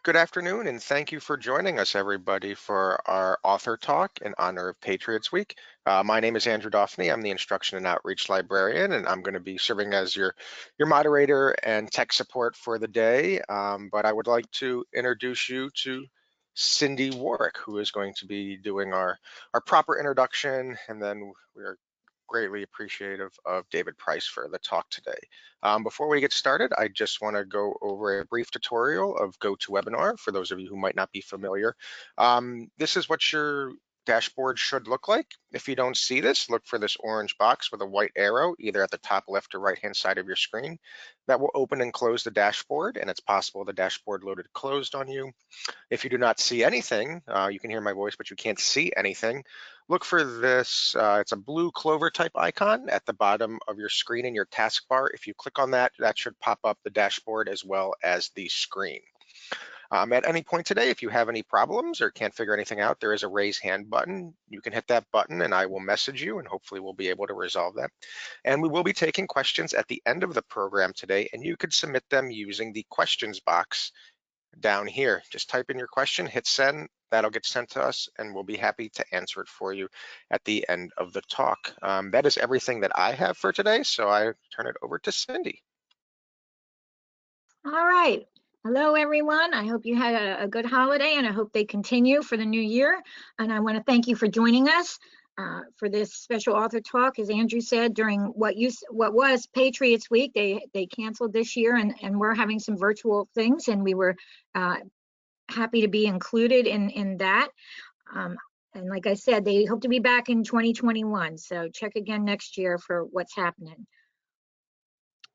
Good afternoon, and thank you for joining us, everybody, for our author talk in honor of Patriots Week. My name is Andrew Doffney. I'm the Instruction and Outreach Librarian, and I'm going to be serving as your moderator and tech support for the day. But I would like to introduce you to Cindy Warwick, who is going to be doing our proper introduction, and then we are greatly appreciative of David Price for the talk today. Before we get started, I just want to go over a brief tutorial of GoToWebinar for those of you who might not be familiar. This is what your dashboard should look like. If you don't see this, look for this orange box with a white arrow, either at the top left or right-hand side of your screen. That will open and close the dashboard, and it's possible the dashboard loaded closed on you. If you do not see anything, you can hear my voice, but you can't see anything, look for this. It's a blue clover type icon at the bottom of your screen in your taskbar. If you click on that, that should pop up the dashboard as well as the screen. At any point today, if you have any problems or can't figure anything out, there is a raise hand button. You can hit that button and I will message you, and hopefully we'll be able to resolve that. And we will be taking questions at the end of the program today, and you could submit them using the questions box down here. Just type in your question, hit send, that'll get sent to us, and we'll be happy to answer it for you at the end of the talk. That is everything that I have for today, so I turn it over to Cindy. All right. Hello, everyone. I hope you had a good holiday, and I hope they continue for the new year. And I want to thank you for joining us for this special author talk. As Andrew said, during what was Patriots Week, they canceled this year, and we're having some virtual things, and we were happy to be included in that. And like I said, they hope to be back in 2021. So check again next year for what's happening.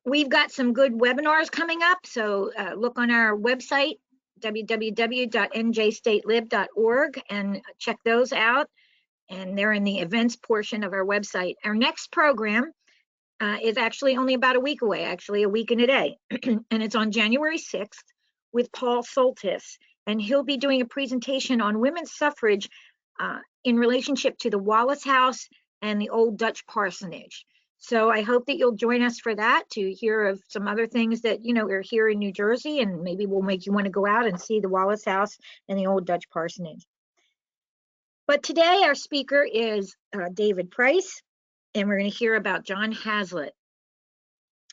We've got some good webinars coming up, so look on our website, www.njstatelib.org, and check those out. And they're in the events portion of our website. Our next program is actually only about a week away, actually a week and a day. And it's on January 6th with Paul Soltis. And he'll be doing a presentation on women's suffrage in relationship to the Wallace House and the old Dutch parsonage. So I hope that you'll join us for that, to hear of some other things that, are here in New Jersey, and maybe we'll make you want to go out and see the Wallace House and the old Dutch parsonage. But today our speaker is David Price, and we're going to hear about John Haslet.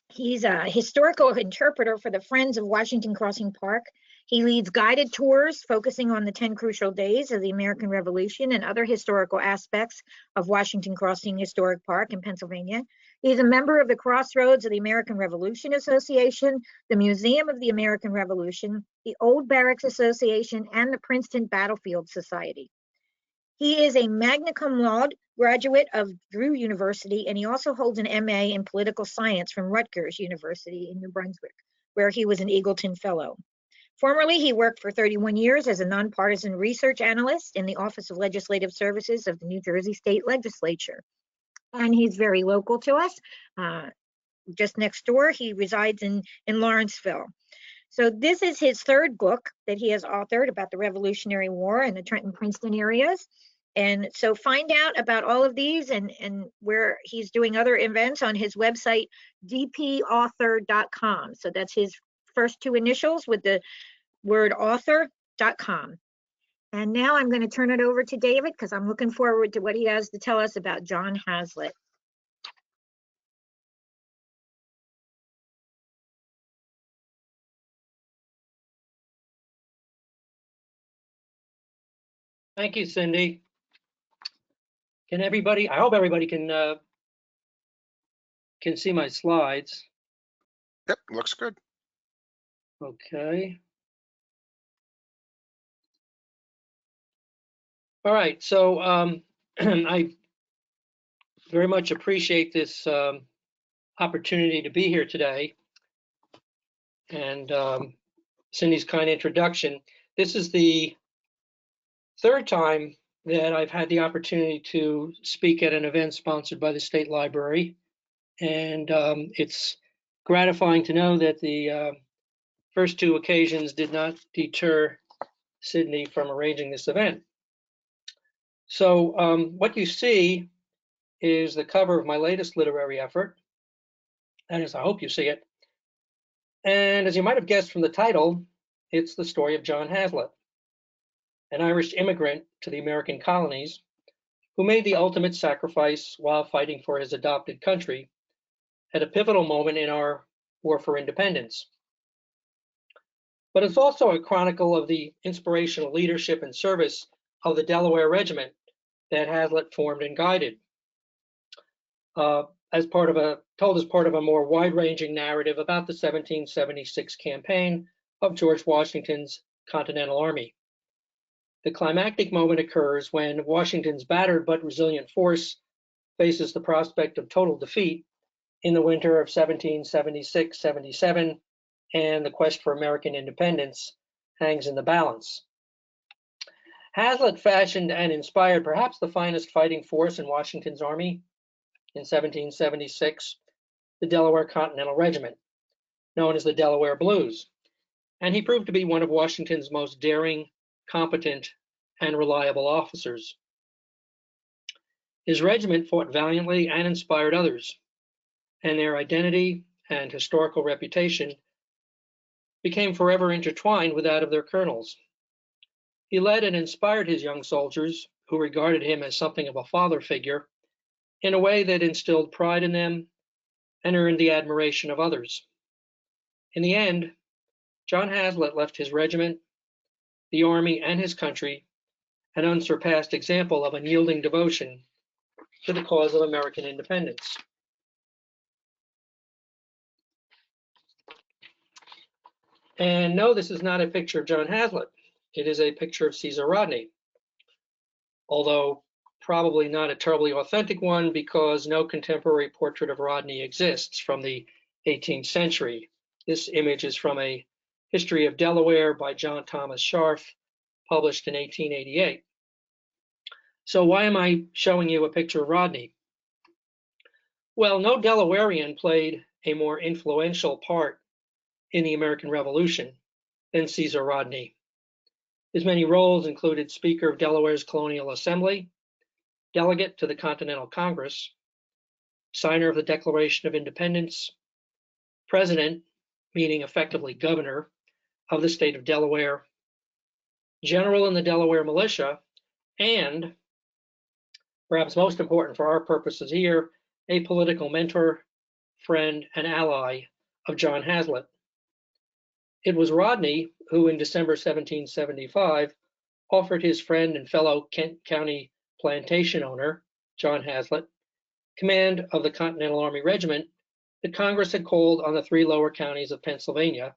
He's a historical interpreter for the Friends of Washington Crossing Park. He leads guided tours focusing on the 10 crucial days of the American Revolution and other historical aspects of Washington Crossing Historic Park in Pennsylvania. He's a member of the Crossroads of the American Revolution Association, the Museum of the American Revolution, the Old Barracks Association, and the Princeton Battlefield Society. He is a magna cum laude graduate of Drew University, and he also holds an MA in political science from Rutgers University in New Brunswick, where he was an Eagleton Fellow. Formerly, he worked for 31 years as a nonpartisan research analyst in the Office of Legislative Services of the New Jersey State Legislature. And he's very local to us. Just next door, he resides in Lawrenceville. So this is his third book that he has authored about the Revolutionary War in the Trenton, Princeton areas. And so find out about all of these and where he's doing other events on his website, dpauthor.com. So that's his first two initials with the word author.com. And now I'm going to turn it over to David, because I'm looking forward to what he has to tell us about John Haslet. Thank you, Cindy. Can everybody, I hope everybody can see my slides. Yep, looks good. Okay. All right, so I very much appreciate this opportunity to be here today, and Cindy's kind introduction. This is the third time that I've had the opportunity to speak at an event sponsored by the State Library, and it's gratifying to know that the first two occasions did not deter Sydney from arranging this event. So what you see is the cover of my latest literary effort. That is, I hope you see it. And as you might have guessed from the title, it's the story of John Haslet, an Irish immigrant to the American colonies who made the ultimate sacrifice while fighting for his adopted country at a pivotal moment in our war for independence. But it's also a chronicle of the inspirational leadership and service of the Delaware Regiment that Haslet formed and guided, told as part of a more wide-ranging narrative about the 1776 campaign of George Washington's Continental Army. The climactic moment occurs when Washington's battered but resilient force faces the prospect of total defeat in the winter of 1776-77, and the quest for American independence hangs in the balance. Haslet fashioned and inspired perhaps the finest fighting force in Washington's army in 1776, the Delaware Continental Regiment, known as the Delaware Blues, and he proved to be one of Washington's most daring, competent, and reliable officers. His regiment fought valiantly and inspired others, and their identity and historical reputation became forever intertwined with that of their colonels. He led and inspired his young soldiers, who regarded him as something of a father figure, in a way that instilled pride in them and earned the admiration of others. In the end, John Haslet left his regiment, the army, and his country an unsurpassed example of unyielding devotion to the cause of American independence. And no, this is not a picture of John Haslet. It is a picture of Caesar Rodney, although probably not a terribly authentic one because no contemporary portrait of Rodney exists from the 18th century. This image is from a History of Delaware by John Thomas Scharf, published in 1888. So why am I showing you a picture of Rodney? Well, no Delawarean played a more influential part in the American Revolution than Caesar Rodney. His many roles included Speaker of Delaware's Colonial Assembly, delegate to the Continental Congress, signer of the Declaration of Independence, president, meaning effectively governor, of the state of Delaware, general in the Delaware militia, and, perhaps most important for our purposes here, a political mentor, friend, and ally of John Haslet. It was Rodney who, in December 1775, offered his friend and fellow Kent County plantation owner, John Haslet, command of the Continental Army Regiment that Congress had called on the three lower counties of Pennsylvania,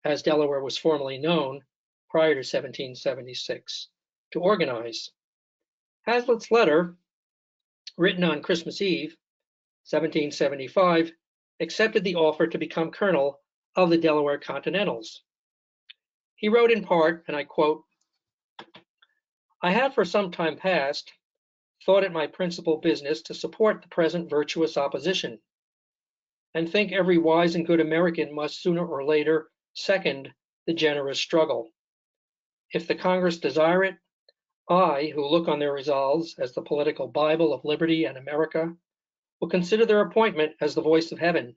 as Delaware was formerly known prior to 1776, to organize. Haslet's letter, written on Christmas Eve, 1775, accepted the offer to become colonel of the Delaware Continentals. He wrote in part, and I quote, "I have for some time past thought it my principal business to support the present virtuous opposition, and think every wise and good American must sooner or later second the generous struggle. If the Congress desire it, I, who look on their resolves as the political Bible of liberty and America, will consider their appointment as the voice of heaven.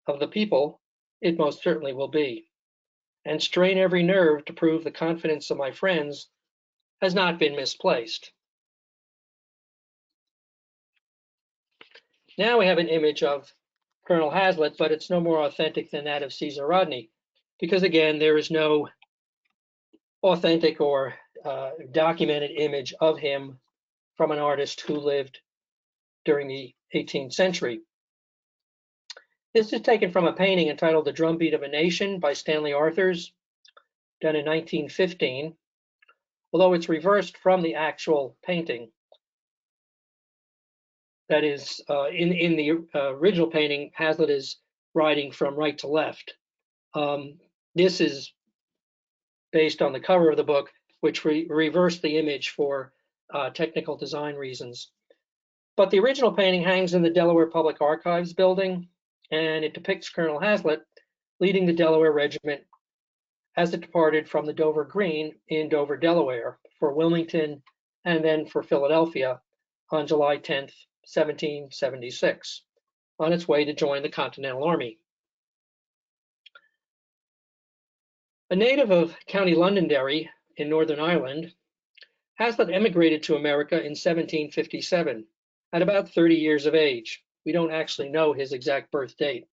Of the people, it most certainly will be, and strain every nerve to prove the confidence of my friends has not been misplaced." Now we have an image of Colonel Haslet, but it's no more authentic than that of Caesar Rodney, because again, there is no authentic or documented image of him from an artist who lived during the 18th century. This is taken from a painting entitled "The Drumbeat of a Nation" by Stanley Arthurs, done in 1915, although it's reversed from the actual painting. That is, in the original painting, Haslet is riding from right to left. This is based on the cover of the book, which reversed the image for technical design reasons. But the original painting hangs in the Delaware Public Archives building, and it depicts Colonel Haslet leading the Delaware Regiment as it departed from the Dover Green in Dover, Delaware, for Wilmington and then for Philadelphia on July 10th, 1776, on its way to join the Continental Army. A native of County Londonderry in Northern Ireland, Haslet emigrated to America in 1757 at about 30 years of age. We don't actually know his exact birth date.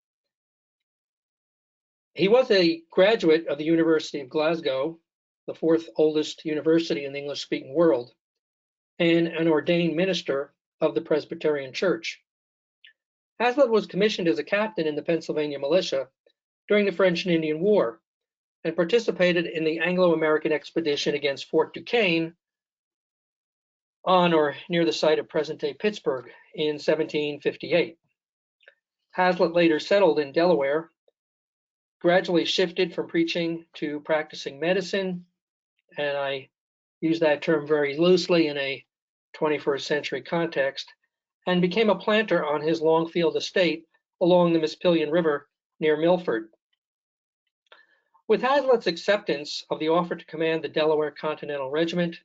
He was a graduate of the University of Glasgow, the fourth oldest university in the English-speaking world, and an ordained minister of the Presbyterian Church. Haslet was commissioned as a captain in the Pennsylvania militia during the French and Indian War and participated in the Anglo-American expedition against Fort Duquesne on or near the site of present-day Pittsburgh in 1758. Haslet later settled in Delaware, gradually shifted from preaching to practicing medicine, and I use that term very loosely in a 21st century context, and became a planter on his Longfield estate along the Mispillion River near Milford. With Haslet's acceptance of the offer to command the Delaware Continental Regiment,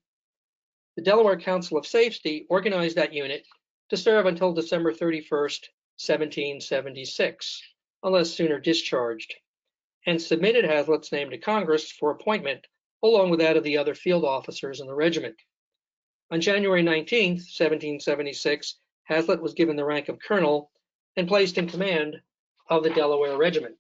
the Delaware Council of Safety organized that unit to serve until December 31st, 1776, unless sooner discharged, and submitted Haslet's name to Congress for appointment along with that of the other field officers in the regiment. On January 19th, 1776, Haslet was given the rank of colonel and placed in command of the Delaware Regiment.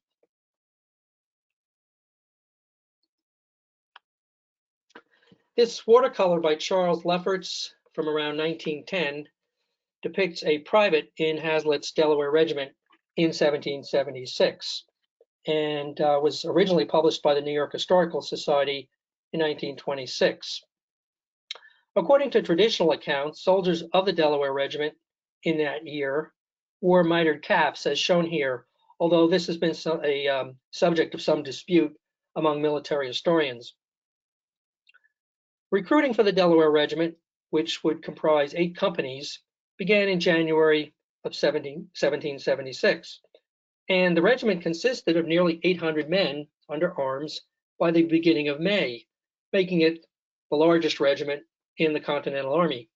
This watercolor by Charles Lefferts from around 1910 depicts a private in Haslet's Delaware Regiment in 1776 and was originally published by the New York Historical Society in 1926. According to traditional accounts, soldiers of the Delaware Regiment in that year wore mitered caps, as shown here, although this has been a subject of some dispute among military historians. Recruiting for the Delaware Regiment, which would comprise 8 companies, began in January of 1776, and the regiment consisted of nearly 800 men under arms by the beginning of May, making it the largest regiment in the Continental Army.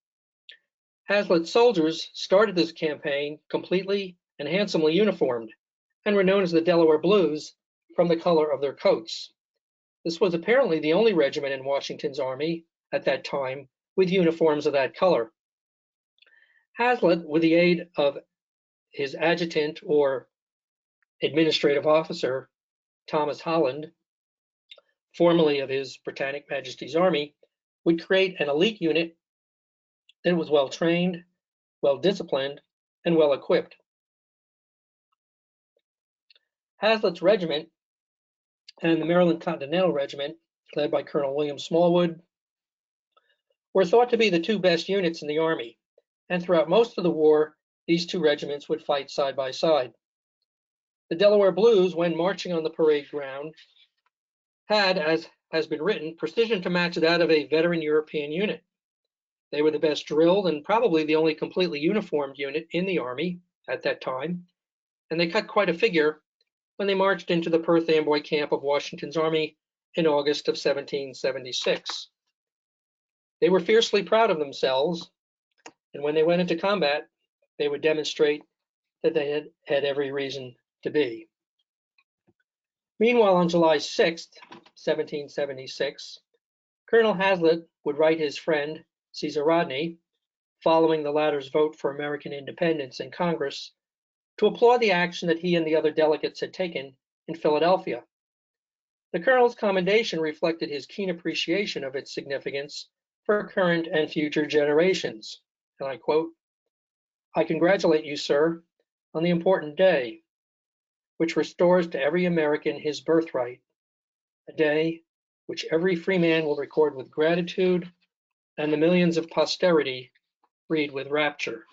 Haslet's soldiers started this campaign completely and handsomely uniformed and were known as the Delaware Blues from the color of their coats. This was apparently the only regiment in Washington's army at that time with uniforms of that color. Haslet, with the aid of his adjutant or administrative officer, Thomas Holland, formerly of His Britannic Majesty's Army, would create an elite unit that was well trained, well disciplined, and well equipped. Haslet's regiment and the Maryland Continental Regiment, led by Colonel William Smallwood, were thought to be the 2 best units in the Army, and throughout most of the war, these 2 regiments would fight side by side. The Delaware Blues, when marching on the parade ground, had, as has been written, precision to match that of a veteran European unit. They were the best drilled and probably the only completely uniformed unit in the Army at that time, and they cut quite a figure when they marched into the Perth Amboy camp of Washington's Army in August of 1776. They were fiercely proud of themselves, and when they went into combat, they would demonstrate that they had every reason to be. Meanwhile, on July 6th, 1776, Colonel Haslet would write his friend, Caesar Rodney, following the latter's vote for American independence in Congress, to applaud the action that he and the other delegates had taken in Philadelphia. The colonel's commendation reflected his keen appreciation of its significance for current and future generations. And I quote, "I congratulate you, sir, on the important day, which restores to every American his birthright, a day which every free man will record with gratitude and the millions of posterity read with rapture."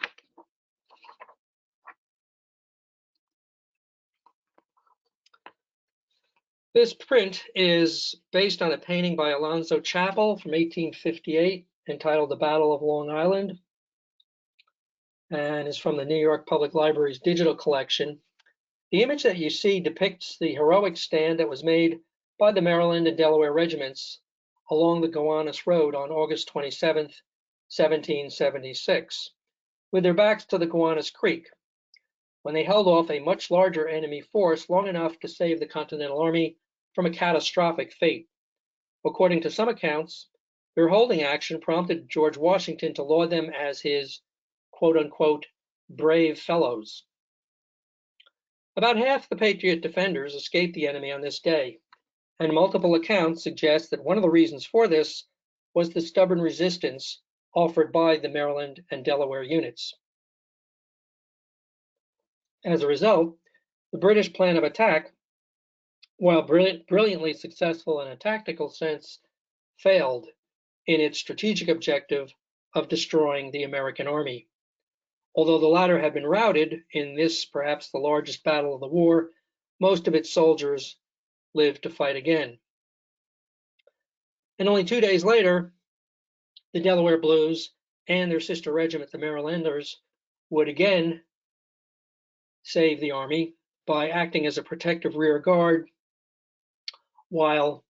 This print is based on a painting by Alonzo Chappell from 1858 entitled The Battle of Long Island, and is from the New York Public Library's digital collection. The image that you see depicts the heroic stand that was made by the Maryland and Delaware regiments along the Gowanus Road on August 27th, 1776, with their backs to the Gowanus Creek, when they held off a much larger enemy force long enough to save the Continental Army from a catastrophic fate. According to some accounts, their holding action prompted George Washington to laud them as his quote-unquote brave fellows. About half the Patriot defenders escaped the enemy on this day, and multiple accounts suggest that one of the reasons for this was the stubborn resistance offered by the Maryland and Delaware units. As a result, the British plan of attack, while brilliantly successful in a tactical sense, failed in its strategic objective of destroying the American army. Although the latter had been routed in this, perhaps the largest battle of the war, most of its soldiers lived to fight again. And only 2 days later, the Delaware Blues and their sister regiment, the Marylanders, would again save the army by acting as a protective rear guard, while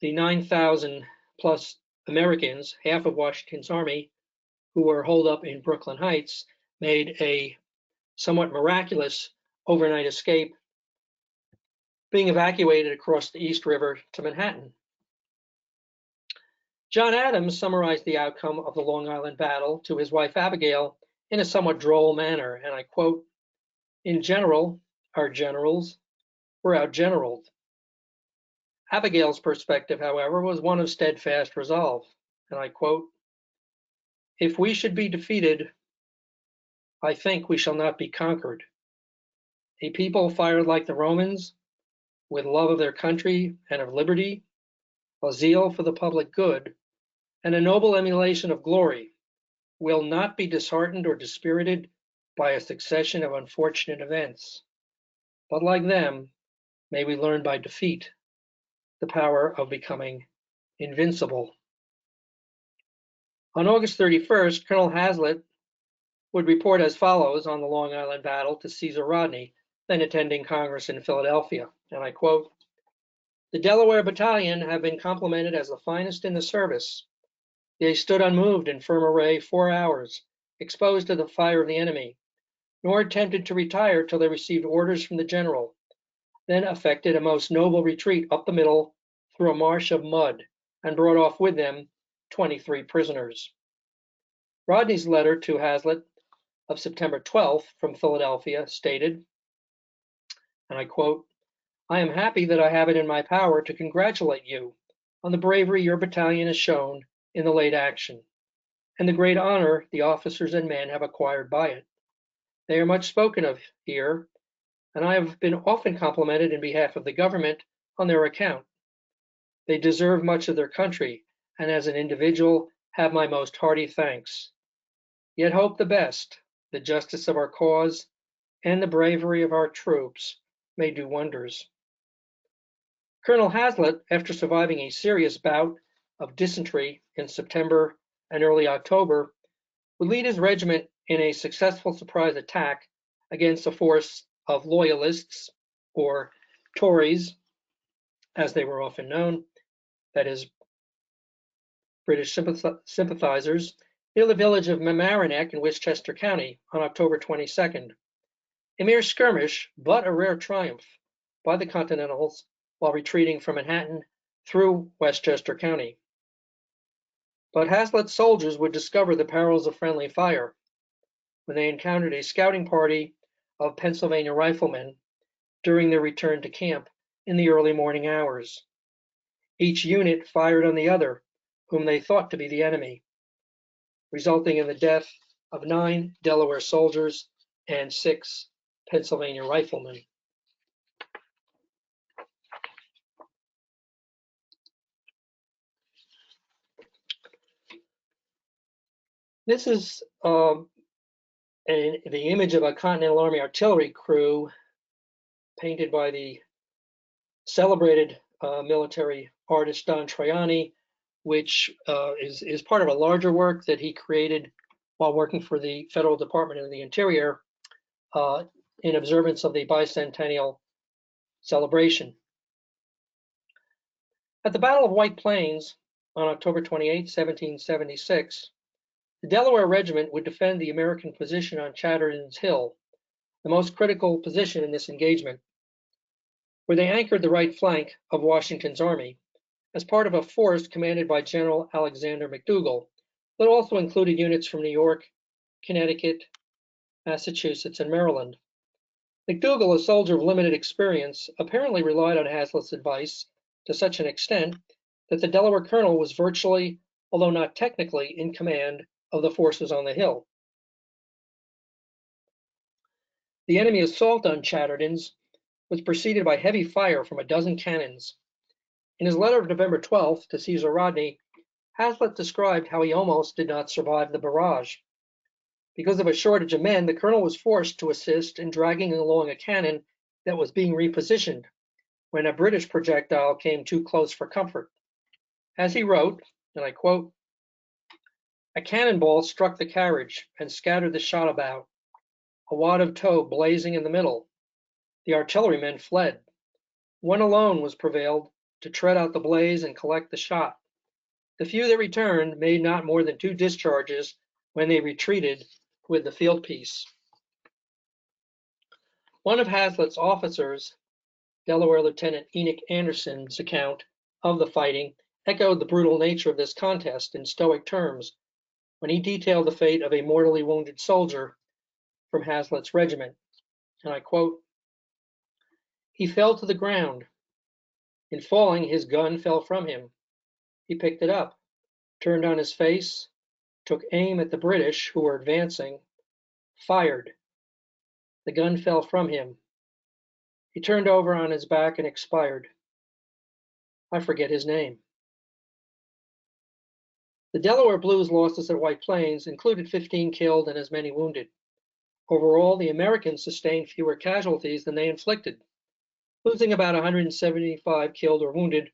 the 9,000 plus Americans, half of Washington's army, who were holed up in Brooklyn Heights, made a somewhat miraculous overnight escape, being evacuated across the East River to Manhattan. John Adams summarized the outcome of the Long Island battle to his wife Abigail in a somewhat droll manner, and I quote, "In general, our generals were outgeneraled." Abigail's perspective, however, was one of steadfast resolve, and I quote, "If we should be defeated, I think we shall not be conquered. A people fired like the Romans, with love of their country and of liberty, a zeal for the public good, and a noble emulation of glory, will not be disheartened or dispirited by a succession of unfortunate events. But like them, may we learn by defeat the power of becoming invincible." On August 31st, Colonel Haslet would report as follows on the Long Island battle to Caesar Rodney, then attending Congress in Philadelphia, and I quote, "The Delaware Battalion have been complimented as the finest in the service. They stood unmoved in firm array 4 hours, exposed to the fire of the enemy, nor attempted to retire till they received orders from the general, then effected a most noble retreat up the middle through a marsh of mud, and brought off with them 23 prisoners." Rodney's letter to Haslet of September 12th from Philadelphia stated, and I quote, "I am happy that I have it in my power to congratulate you on the bravery your battalion has shown in the late action, and the great honor the officers and men have acquired by it. They are much spoken of here, and I have been often complimented in behalf of the government on their account. They deserve much of their country, and as an individual have my most hearty thanks. Yet hope the best, the justice of our cause and the bravery of our troops may do wonders." Colonel Haslet, after surviving a serious bout of dysentery in September and early October, would lead his regiment in a successful surprise attack against a force of loyalists, or Tories, as they were often known, that is, British sympathizers, near the village of Mamaroneck in Westchester County on October 22nd. A mere skirmish, but a rare triumph by the Continentals while retreating from Manhattan through Westchester County. But Haslet's soldiers would discover the perils of friendly fire when they encountered a scouting party of Pennsylvania riflemen during their return to camp in the early morning hours. Each unit fired on the other, whom they thought to be the enemy, resulting in the death of 9 Delaware soldiers and 6 Pennsylvania riflemen. This is the image of a Continental Army artillery crew painted by the celebrated military artist Don Troiani, which is part of a larger work that he created while working for the Federal Department of the Interior in observance of the bicentennial celebration. At the Battle of White Plains on October 28, 1776, the Delaware Regiment would defend the American position on Chatterton's Hill, the most critical position in this engagement. where they anchored the right flank of Washington's army as part of a force commanded by General Alexander McDougall, that also included units from New York, Connecticut, Massachusetts, and Maryland. McDougall, a soldier of limited experience, apparently relied on Haslet's advice to such an extent that the Delaware colonel was virtually, although not technically, in command of the forces on the hill. The enemy assault on Chattertons was preceded by heavy fire from a dozen cannons. In his letter of November 12th to Caesar Rodney, Haslet described how he almost did not survive the barrage. Because of a shortage of men, the colonel was forced to assist in dragging along a cannon that was being repositioned when a British projectile came too close for comfort. As he wrote, and I quote, "A cannonball struck the carriage and scattered the shot about, a wad of tow blazing in the middle. The artillerymen fled. One alone was prevailed to tread out the blaze and collect the shot. The few that returned made not more than 2 discharges when they retreated with the field piece." One of Haslet's officers, Delaware Lieutenant Enoch Anderson's account of the fighting, echoed the brutal nature of this contest in stoic terms when he detailed the fate of a mortally wounded soldier from Haslet's regiment. And I quote, "He fell to the ground. In falling, his gun fell from him. He picked it up, turned on his face, took aim at the British who were advancing, fired. The gun fell from him. He turned over on his back and expired. I forget his name." The Delaware Blues losses at White Plains included 15 killed and as many wounded. Overall, the Americans sustained fewer casualties than they inflicted, losing about 175 killed or wounded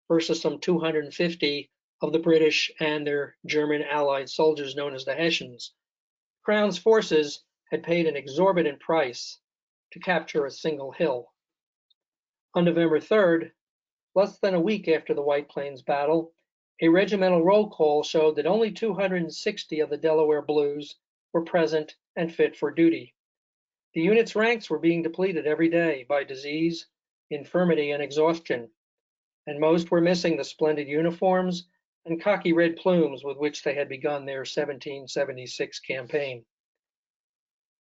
versus some 250 of the British and their German allied soldiers known as the Hessians. Crown's forces had paid an exorbitant price to capture a single hill. On November 3rd, less than a week after the White Plains battle, a regimental roll call showed that only 260 of the Delaware Blues were present and fit for duty. The unit's ranks were being depleted every day by disease, infirmity, and exhaustion, and most were missing the splendid uniforms and cocky red plumes with which they had begun their 1776 campaign.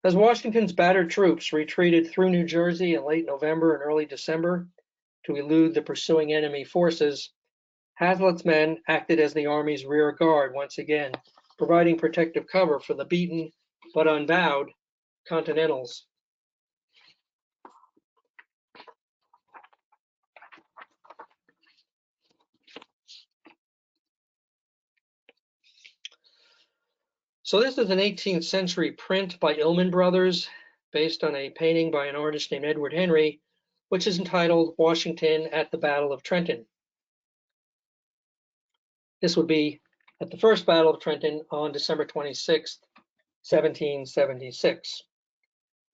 As Washington's battered troops retreated through New Jersey in late November and early December to elude the pursuing enemy forces, Haslet's men acted as the Army's rear guard once again, providing protective cover for the beaten but unbowed Continentals. So this is an 18th century print by Illman Brothers based on a painting by an artist named Edward Henry, which is entitled "Washington at the Battle of Trenton." This would be at the First Battle of Trenton on December 26, 1776.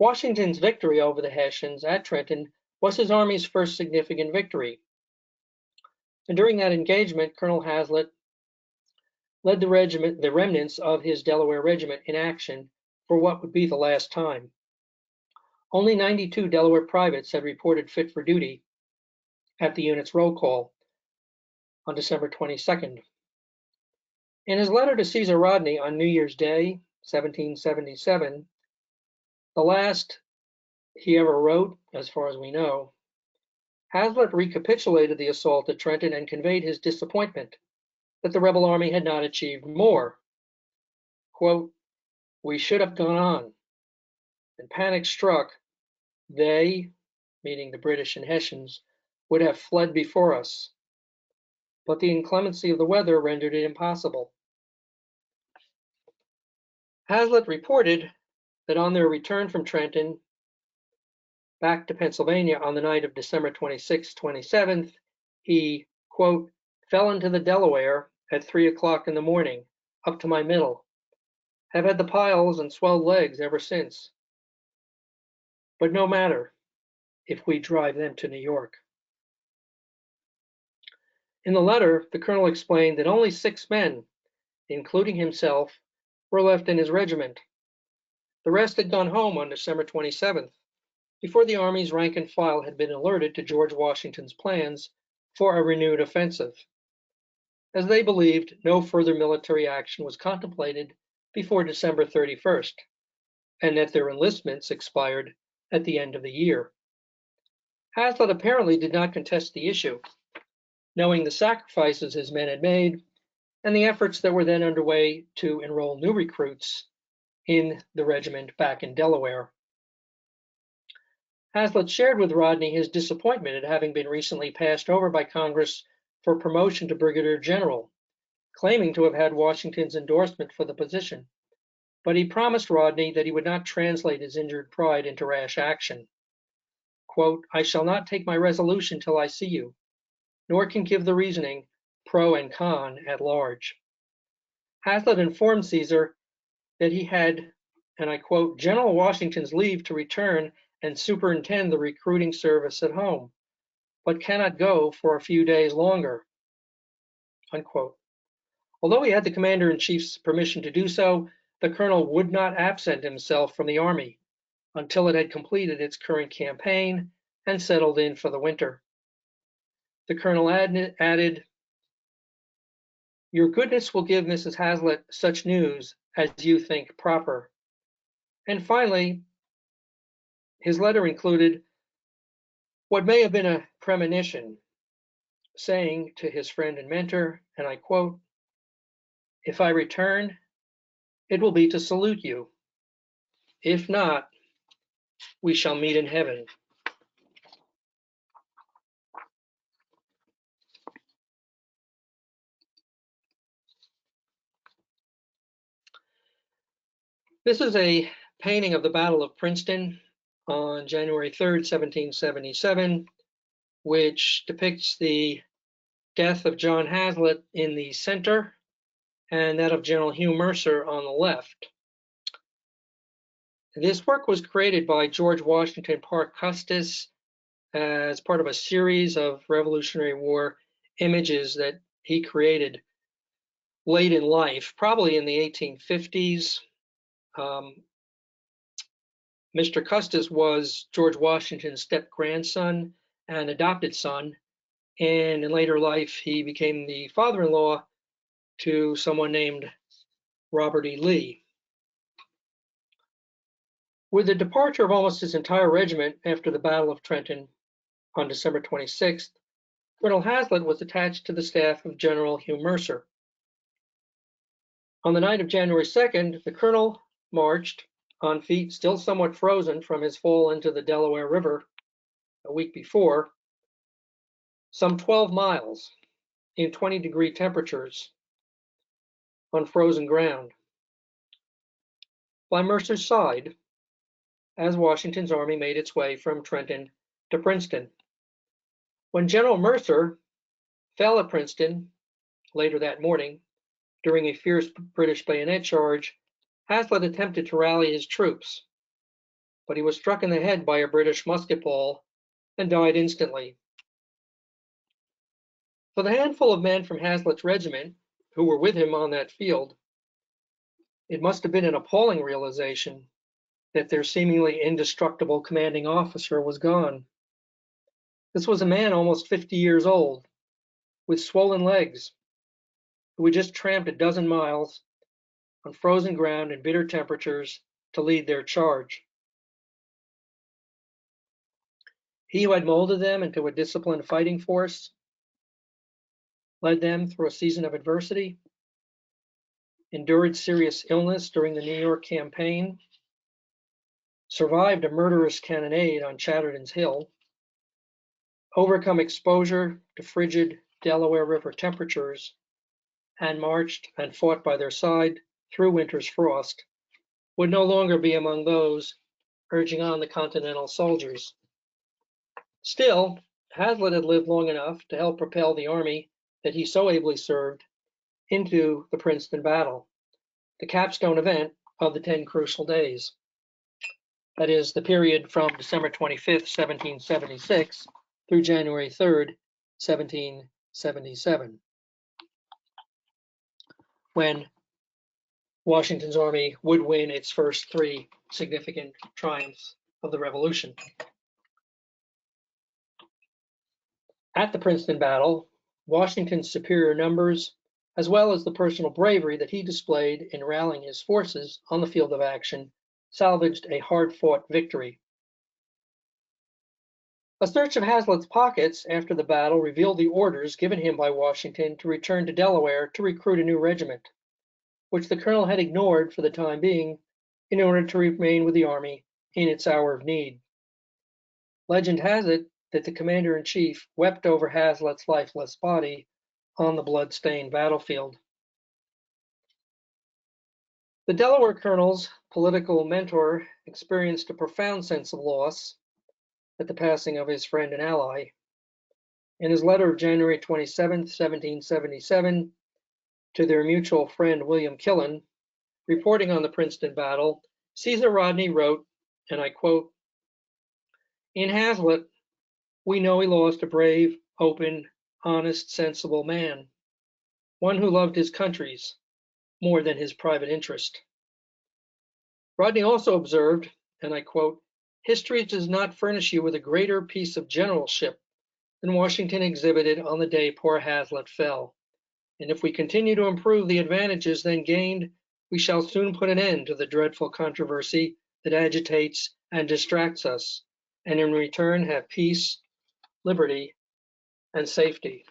Washington's victory over the Hessians at Trenton was his army's first significant victory. And during that engagement, Colonel Haslet led the remnants of his Delaware Regiment in action for what would be the last time. Only 92 Delaware privates had reported fit for duty at the unit's roll call on December 22nd. In his letter to Caesar Rodney on New Year's Day, 1777, the last he ever wrote, as far as we know, Haslet recapitulated the assault at Trenton and conveyed his disappointment that the rebel army had not achieved more. Quote, "We should have gone on, and panic struck, they," meaning the British and Hessians, "would have fled before us. But the inclemency of the weather rendered it impossible." Haslet reported that on their return from Trenton back to Pennsylvania on the night of December 26th, 27th, he, quote, "fell into the Delaware at 3 o'clock in the morning, up to my middle. Have had the piles and swelled legs ever since. But no matter, if we drive them to New York." In the letter, the colonel explained that only 6 men, including himself, were left in his regiment. The rest had gone home on December 27th, before the Army's rank and file had been alerted to George Washington's plans for a renewed offensive, as they believed no further military action was contemplated before December 31st, and that their enlistments expired at the end of the year. Haslet apparently did not contest the issue, knowing the sacrifices his men had made and the efforts that were then underway to enroll new recruits in the regiment back in Delaware. Haslet shared with Rodney his disappointment at having been recently passed over by Congress for promotion to brigadier general, claiming to have had Washington's endorsement for the position, but he promised Rodney that he would not translate his injured pride into rash action. Quote, "I shall not take my resolution till I see you, nor can give the reasoning pro and con at large." Haslet informed Caesar that he had, and I quote, "General Washington's leave to return and superintend the recruiting service at home, but cannot go for a few days longer," unquote. Although he had the commander-in-chief's permission to do so, the colonel would not absent himself from the Army until it had completed its current campaign and settled in for the winter. The colonel added, "Your goodness will give Mrs. Haslet such news as you think proper." And finally, his letter included what may have been a premonition, saying to his friend and mentor, and I quote, "If I return, it will be to salute you. If not, we shall meet in heaven." This is a painting of the Battle of Princeton on January 3rd, 1777, which depicts the death of John Haslet in the center and that of General Hugh Mercer on the left. This work was created by George Washington Parke Custis as part of a series of Revolutionary War images that he created late in life, probably in the 1850s. Mr. Custis was George Washington's step-grandson and adopted son, and in later life he became the father-in-law to someone named Robert E. Lee. With the departure of almost his entire regiment after the Battle of Trenton on December 26th, Colonel Haslet was attached to the staff of General Hugh Mercer. On the night of January 2nd, the colonel marched on feet still somewhat frozen from his fall into the Delaware River a week before, some 12 miles in 20-degree temperatures on frozen ground. By Mercer's side, as Washington's army made its way from Trenton to Princeton. When General Mercer fell at Princeton later that morning during a fierce British bayonet charge, Haslet attempted to rally his troops, but he was struck in the head by a British musket ball and died instantly. For the handful of men from Haslet's regiment who were with him on that field, it must have been an appalling realization that their seemingly indestructible commanding officer was gone. This was a man almost 50 years old, with swollen legs, who had just tramped a dozen miles on frozen ground in bitter temperatures to lead their charge. He who had molded them into a disciplined fighting force, led them through a season of adversity, endured serious illness during the New York campaign, survived a murderous cannonade on Chatterton's Hill, overcome exposure to frigid Delaware River temperatures, and marched and fought by their side through winter's frost, would no longer be among those urging on the Continental soldiers. Still, Haslet had lived long enough to help propel the army that he so ably served into the Princeton battle, the capstone event of the 10 crucial days. That is, the period from December 25th, 1776 through January 3rd, 1777, when Washington's army would win its first 3 significant triumphs of the Revolution. At the Princeton battle, Washington's superior numbers, as well as the personal bravery that he displayed in rallying his forces on the field of action, salvaged a hard-fought victory. A search of Haslet's pockets after the battle revealed the orders given him by Washington to return to Delaware to recruit a new regiment, which the colonel had ignored for the time being in order to remain with the army in its hour of need. Legend has it that the commander-in-chief wept over Haslet's lifeless body on the blood-stained battlefield. The Delaware colonel's political mentor experienced a profound sense of loss at the passing of his friend and ally. In his letter of January 27, 1777, to their mutual friend William Killen, reporting on the Princeton battle, Caesar Rodney wrote, and I quote, "In Haslet, we know he lost a brave, open, honest, sensible man, one who loved his country's more than his private interest." Rodney also observed, and I quote, "History does not furnish you with a greater piece of generalship than Washington exhibited on the day poor Haslet fell. And if we continue to improve the advantages then gained, we shall soon put an end to the dreadful controversy that agitates and distracts us, and in return have peace, liberty, and safety."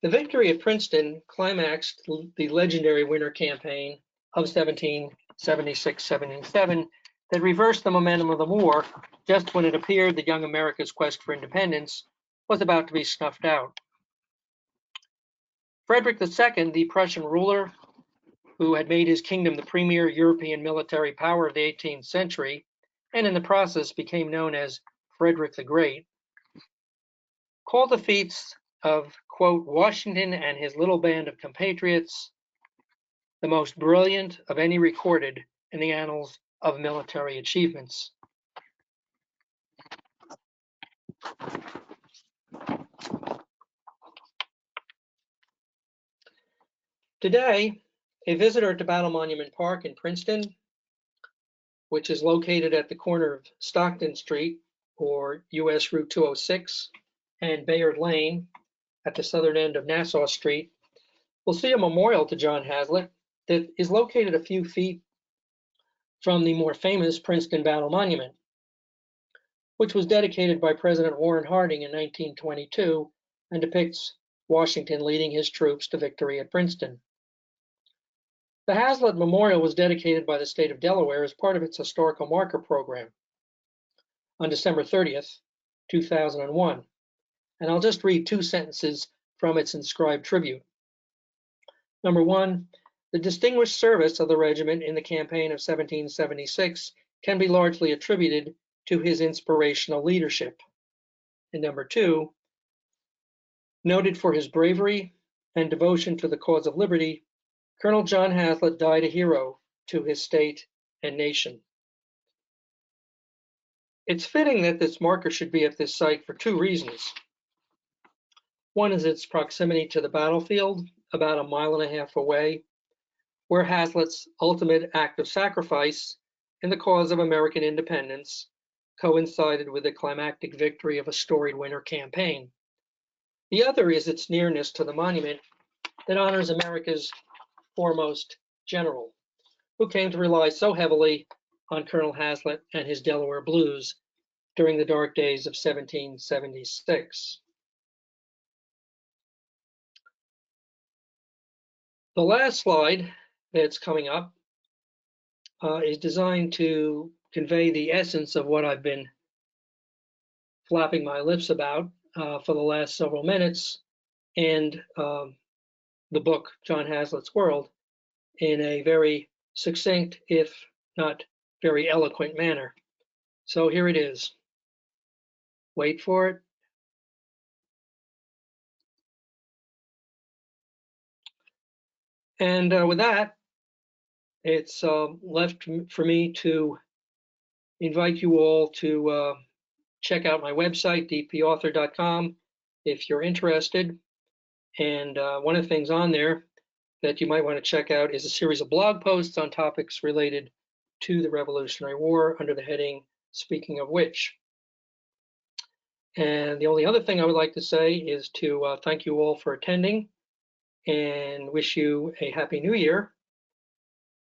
The victory at Princeton climaxed the legendary winter campaign of 1776-77 that reversed the momentum of the war just when it appeared that young America's quest for independence was about to be snuffed out. Frederick II, the Prussian ruler, who had made his kingdom the premier European military power of the 18th century, and in the process became known as Frederick the Great, called the feats of, quote, Washington and his little band of compatriots the most brilliant of any recorded in the annals of military achievements. Today, a visitor to Battle Monument Park in Princeton, which is located at the corner of Stockton Street or US Route 206 and Bayard Lane at the southern end of Nassau Street, will see a memorial to John Haslet that is located a few feet from the more famous Princeton Battle Monument, which was dedicated by President Warren Harding in 1922 and depicts Washington leading his troops to victory at Princeton. The Haslet Memorial was dedicated by the state of Delaware as part of its historical marker program on December 30th, 2001. And I'll just read two sentences from its inscribed tribute. Number one, the distinguished service of the regiment in the campaign of 1776 can be largely attributed to his inspirational leadership. And number two, noted for his bravery and devotion to the cause of liberty, Colonel John Haslet died a hero to his state and nation. It's fitting that this marker should be at this site for two reasons. One is its proximity to the battlefield, about 1.5 miles away, where Haslet's ultimate act of sacrifice in the cause of American independence coincided with the climactic victory of a storied winter campaign. The other is its nearness to the monument that honors America's foremost general, who came to rely so heavily on Colonel Haslet and his Delaware Blues during the dark days of 1776. The last slide that's coming up is designed to convey the essence of what I've been flapping my lips about for the last several minutes, and the book, John Haslet's World, in a very succinct, if not very eloquent manner. So here it is. Wait for it. And with that, it's left for me to invite you all to check out my website, dpauthor.com, if you're interested. And one of the things on there that you might want to check out is a series of blog posts on topics related to the Revolutionary War under the heading Speaking of Which. And the only other thing I would like to say is to thank you all for attending and wish you a Happy New Year.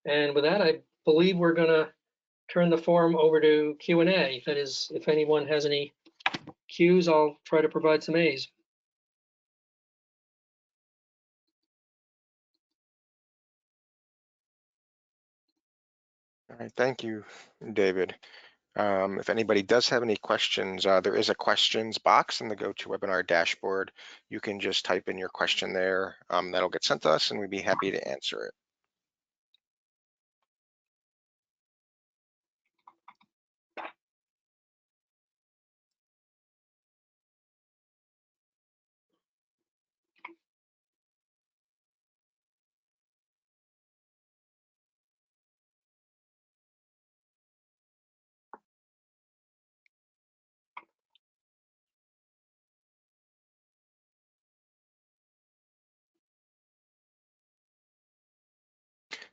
And with that, I believe we're going to turn the forum over to Q&A. That is, if anyone has any Q's, I'll try to provide some A's. All right, thank you, David. If anybody does have any questions, there is a questions box in the GoToWebinar dashboard. You can just type in your question there. That'll get sent to us and we'd be happy to answer it.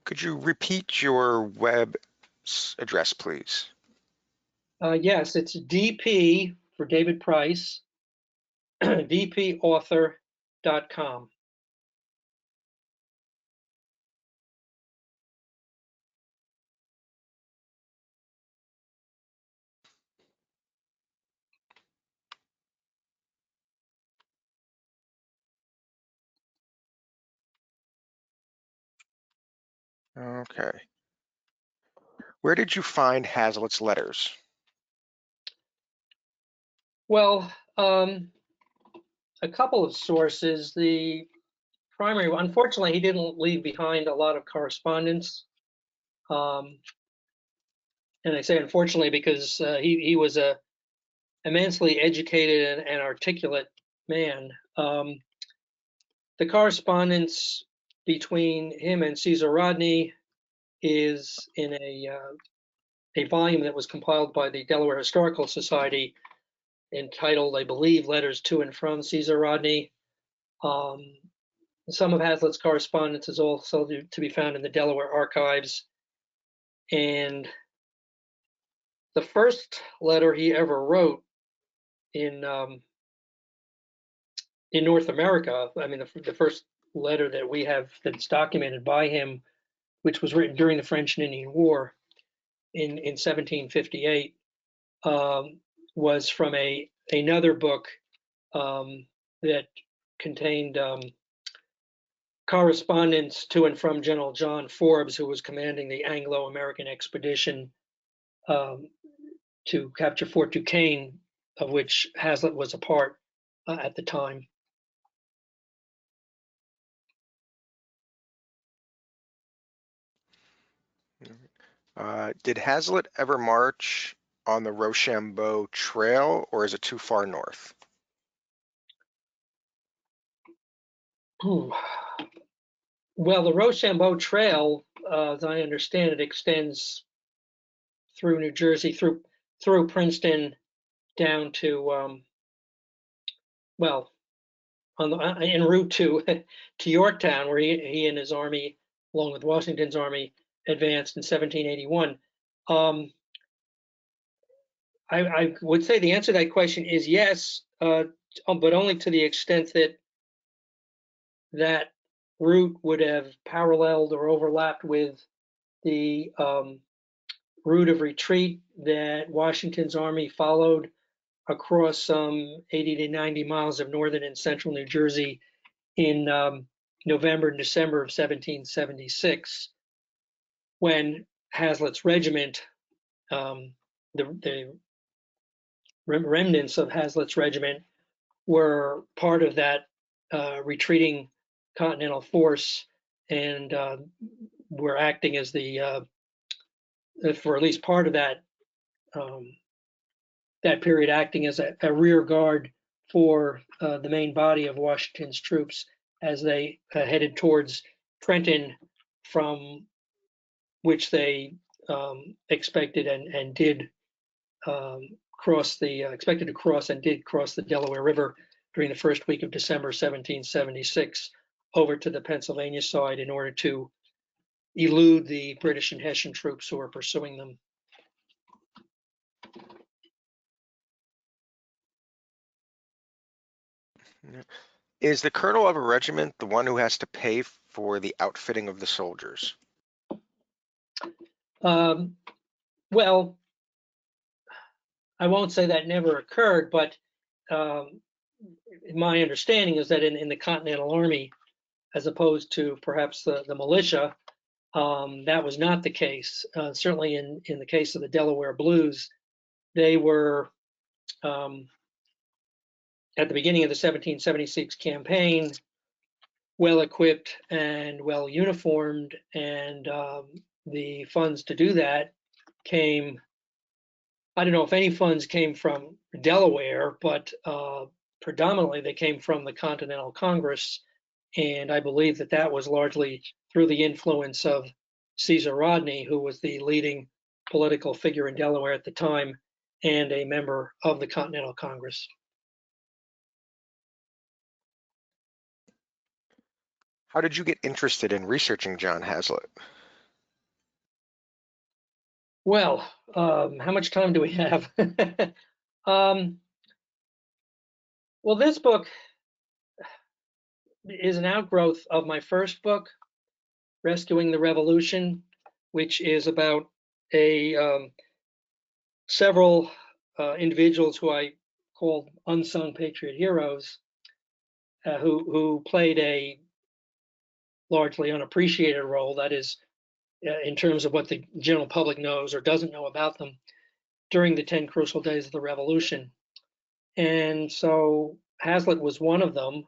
Could you repeat your web address, please? Yes, it's DP for David Price, dpauthor.com. Okay. Where did you find Haslet's letters? Well, a couple of sources. The primary, unfortunately, he didn't leave behind a lot of correspondence. And I say unfortunately because he was a immensely educated and articulate man. The correspondence between him and Caesar Rodney is in a volume that was compiled by the Delaware Historical Society entitled, I believe, Letters to and from Caesar Rodney. Some of Haslet's correspondence is also to be found in the Delaware archives. And the first letter he ever wrote in North America, I mean, the first letter that we have that's documented by him, which was written during the French and Indian War in 1758, was from another book that contained correspondence to and from General John Forbes, who was commanding the Anglo-American expedition to capture Fort Duquesne, of which Haslet was a part at the time. Did Haslet ever march on the Rochambeau Trail, or is it too far north? Well, the Rochambeau Trail, as I understand it, extends through New Jersey, through Princeton, down to well, en route to Yorktown, where he and his army, along with Washington's army, advanced in 1781. I would say the answer to that question is yes, but only to the extent that that route would have paralleled or overlapped with the route of retreat that Washington's army followed across some 80 to 90 miles of northern and central New Jersey in November and December of 1776, when Haslet's regiment, the remnants of Haslet's regiment, were part of that retreating Continental force and were acting as for at least part of that that period, acting as a rear guard for the main body of Washington's troops as they headed towards Trenton, from which they expected and did expected to cross and did cross the Delaware River during the first week of December 1776 over to the Pennsylvania side in order to elude the British and Hessian troops who were pursuing them. Is the colonel of a regiment the one who has to pay for the outfitting of the soldiers? Well, I won't say that never occurred, but my understanding is that in the Continental Army, as opposed to perhaps the militia, that was not the case. Certainly in the case of the Delaware Blues, they were at the beginning of the 1776 campaign, well equipped and well uniformed, and the funds to do that came, I don't know if any funds came from Delaware, but predominantly they came from the Continental Congress, and I believe that that was largely through the influence of Caesar Rodney, who was the leading political figure in Delaware at the time and a member of the Continental Congress. How did you get interested in researching John Haslet? Well, how much time do we have? Well, this book is an outgrowth of my first book, Rescuing the Revolution, which is about several individuals who I call unsung patriot heroes, who played a largely unappreciated role, that is, in terms of what the general public knows or doesn't know about them, during the 10 crucial days of the Revolution. And so Haslet was one of them.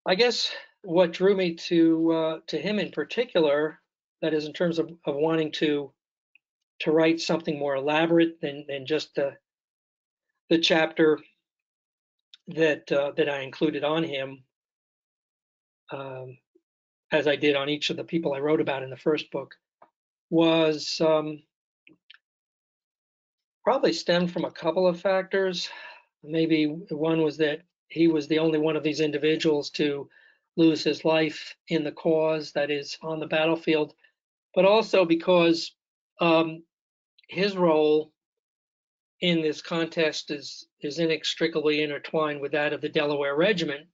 I guess what drew me to him in particular, that is, in terms of wanting to write something more elaborate than just the chapter that I included on him, as I did on each of the people I wrote about in the first book, was probably stemmed from a couple of factors. Maybe one was that he was the only one of these individuals to lose his life in the cause, that is, on the battlefield, but also because his role in this contest is inextricably intertwined with that of the Delaware Regiment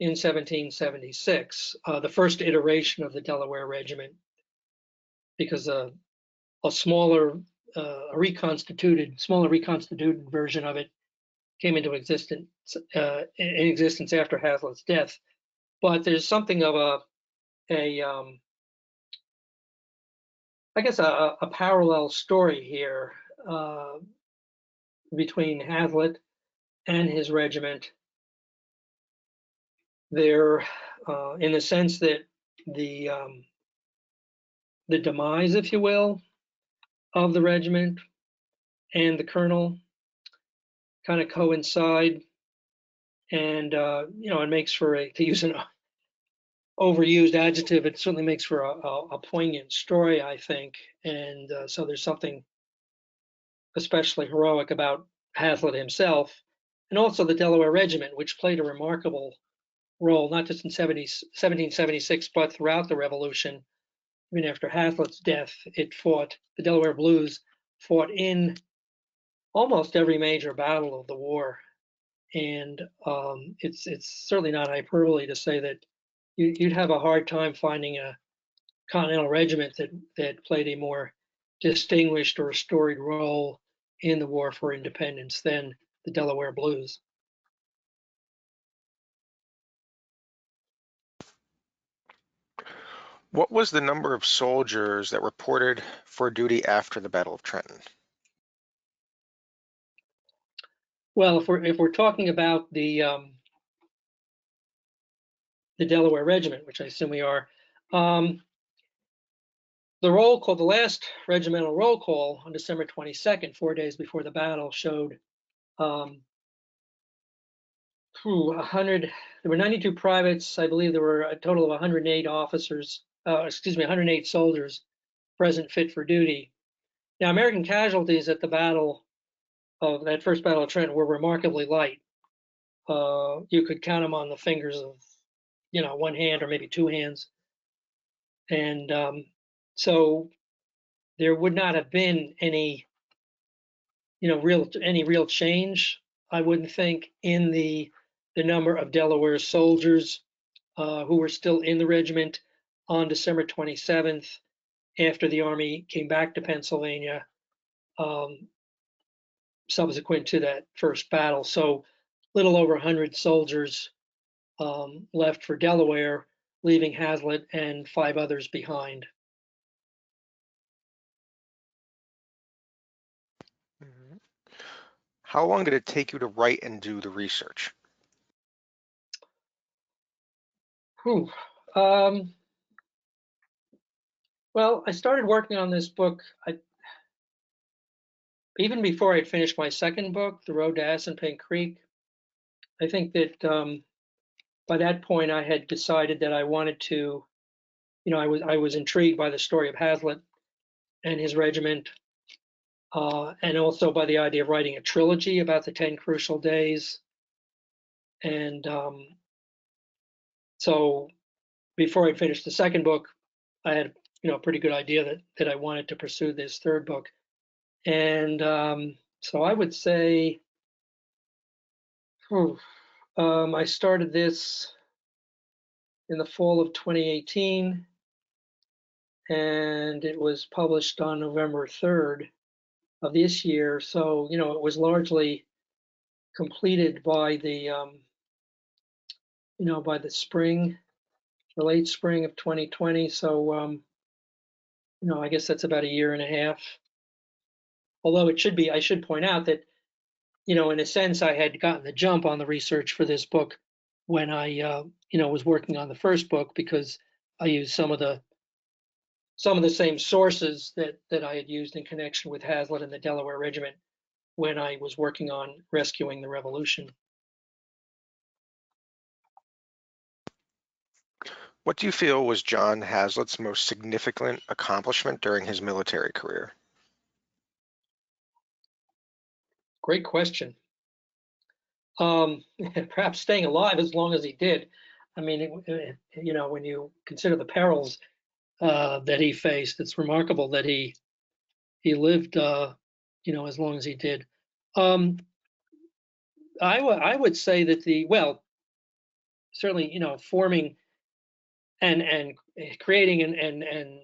in 1776, the first iteration of the Delaware Regiment, because a smaller, reconstituted version of it came into existence after Haslet's death. But there's something of I guess a parallel story here between Haslet and his regiment. There, in the sense that the demise, if you will, of the regiment and the colonel kind of coincide, and it makes for to use an overused adjective, it certainly makes for a poignant story, I think. And so there's something especially heroic about Haslet himself, and also the Delaware Regiment, which played a remarkable role, not just in 1776, but throughout the Revolution. Even after Haslet's death, the Delaware Blues fought in almost every major battle of the war. And it's certainly not hyperbole to say that you'd have a hard time finding a Continental Regiment that played a more distinguished or storied role in the war for independence than the Delaware Blues. What was the number of soldiers that reported for duty after the Battle of Trenton? Well, if we're talking about the Delaware Regiment, which I assume we are, the last regimental roll call on December 22nd, 4 days before the battle, showed 100. There were 92 privates. I believe there were a total of 108 officers. 108 soldiers present, fit for duty. Now, American casualties at the first battle of Trenton were remarkably light. You could count them on the fingers of, one hand or maybe two hands. And so there would not have been any, real change, I wouldn't think, in the number of Delaware soldiers who were still in the regiment on December 27th, after the Army came back to Pennsylvania, subsequent to that first battle. So little over 100 soldiers left for Delaware, leaving Haslet and 5 others behind. Mhm. How long did it take you to write and do the research? Whew. Well, I started working on this book even before I'd finished my second book, The Road to Assunpink Creek. I think that by that point I had decided that I wanted to, I was intrigued by the story of Haslet and his regiment, and also by the idea of writing a trilogy about the 10 crucial days. And so before I finished the second book, I had, a pretty good idea that I wanted to pursue this third book. And so I would say, I started this in the fall of 2018, and it was published on November 3rd of this year. So, it was largely completed by the, by the spring, the late spring of 2020. So, I guess that's about a year and a half. Although I should point out that, in a sense, I had gotten the jump on the research for this book when I, was working on the first book, because I used some of the same sources that I had used in connection with Haslet and the Delaware Regiment when I was working on rescuing the Revolution. What do you feel was John Haslet's most significant accomplishment during his military career? Great question. Perhaps staying alive as long as he did. I mean, when you consider the perils that he faced, it's remarkable that he lived, as long as he did. I would say that certainly, forming and creating and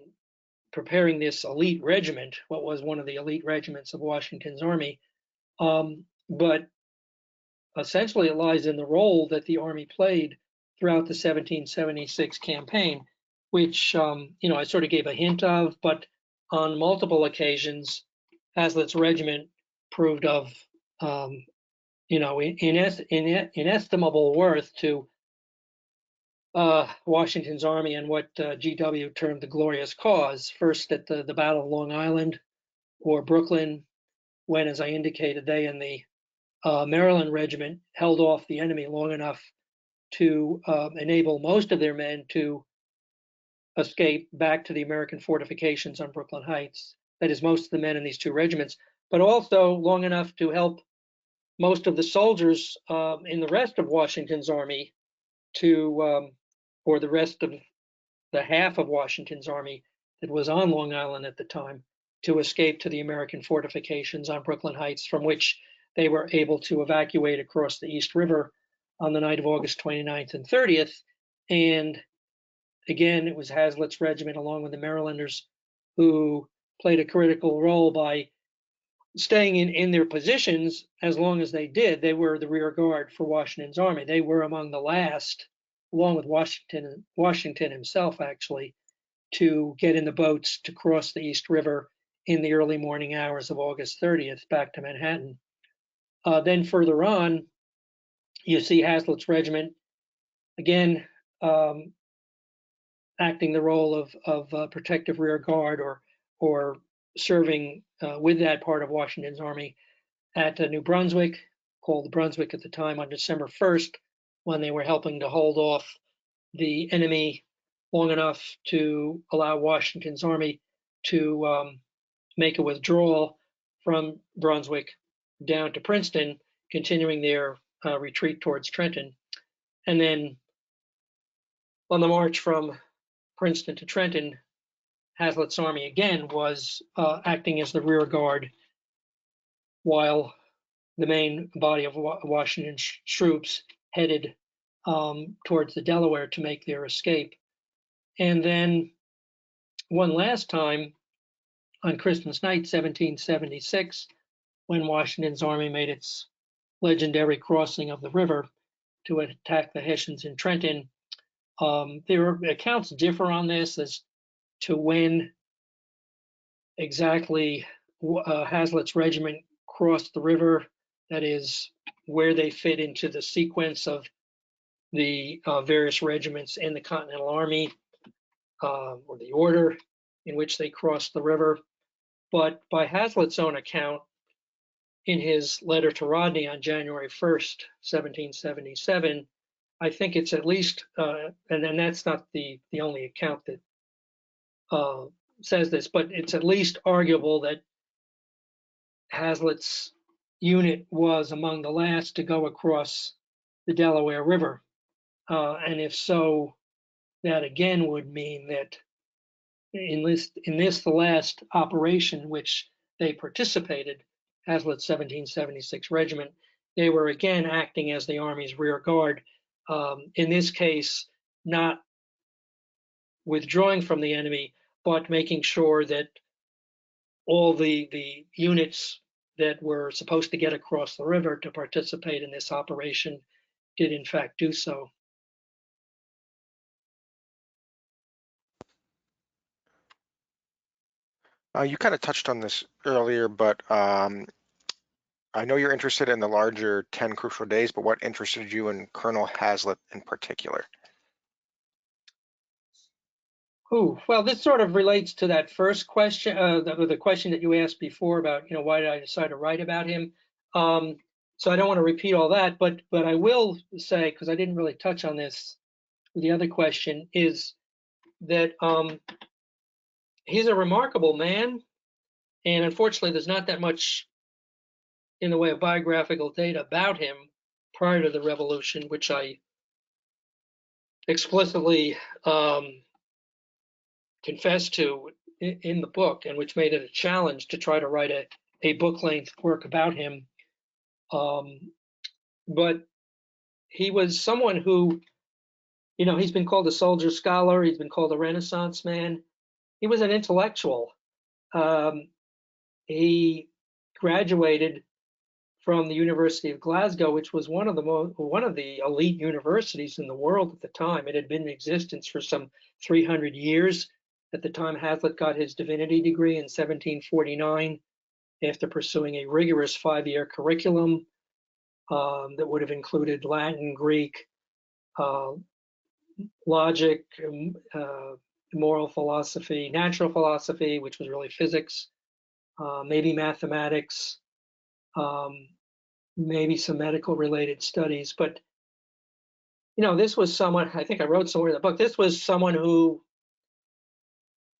preparing this elite regiment, what was one of the elite regiments of Washington's army. But essentially, it lies in the role that the Army played throughout the 1776 campaign, which, I sort of gave a hint of, but on multiple occasions, Haslet's regiment proved of, inestimable worth to Washington's army and what GW termed the glorious cause. First at the Battle of Long Island or Brooklyn, when, as I indicated, they and the Maryland Regiment held off the enemy long enough to enable most of their men to escape back to the American fortifications on Brooklyn Heights. That is, most of the men in these two regiments, but also long enough to help most of the soldiers in the rest of Washington's army or the rest of the half of Washington's army that was on Long Island at the time, to escape to the American fortifications on Brooklyn Heights, from which they were able to evacuate across the East River on the night of August 29th and 30th. And again, it was Haslet's regiment, along with the Marylanders, who played a critical role by staying in their positions as long as they did. They were the rear guard for Washington's army. They were among the last, along with Washington himself, actually, to get in the boats to cross the East River in the early morning hours of August 30th back to Manhattan. Then further on, you see Haslet's regiment, again, acting the role of protective rear guard or serving with that part of Washington's army at New Brunswick, called the Brunswick at the time, on December 1st, when they were helping to hold off the enemy long enough to allow Washington's army to make a withdrawal from Brunswick down to Princeton, continuing their retreat towards Trenton. And then on the march from Princeton to Trenton, Haslet's army again was acting as the rear guard while the main body of Washington's troops headed towards the Delaware to make their escape. And then one last time on Christmas night, 1776, when Washington's army made its legendary crossing of the river to attack the Hessians in Trenton. Accounts differ on this as to when exactly Haslet's regiment crossed the river, that is, where they fit into the sequence of the various regiments in the Continental Army, or the order in which they crossed the river. But by Haslet's own account, in his letter to Rodney on January 1st, 1777, I think it's at least, and then that's not the only account that says this, but it's at least arguable that Haslet's unit was among the last to go across the Delaware River. And if so, that again would mean that in this the last operation in which they participated, Haslet's 1776 regiment, they were again acting as the Army's rear guard. In this case, not withdrawing from the enemy, but making sure that all the units that were supposed to get across the river to participate in this operation did in fact do so. You kind of touched on this earlier, but I know you're interested in the larger 10 crucial days, but what interested you in Colonel Haslet in particular? Oh, well, this sort of relates to that first question, the question that you asked before about, why did I decide to write about him? So I don't want to repeat all that, but I will say, because I didn't really touch on this, the other question is that he's a remarkable man, and unfortunately, there's not that much in the way of biographical data about him prior to the Revolution, which I explicitly confessed to in the book, and which made it a challenge to try to write a book-length work about him. But he was someone who, he's been called a soldier scholar, he's been called a Renaissance man. He was an intellectual. He graduated from the University of Glasgow, which was one of the elite universities in the world at the time. It had been in existence for some 300 years. At the time, Haslet got his divinity degree in 1749 after pursuing a rigorous 5-year curriculum that would have included Latin, Greek, logic, moral philosophy, natural philosophy, which was really physics, maybe mathematics, maybe some medical related studies. But, this was someone, I think I wrote somewhere in the book, this was someone who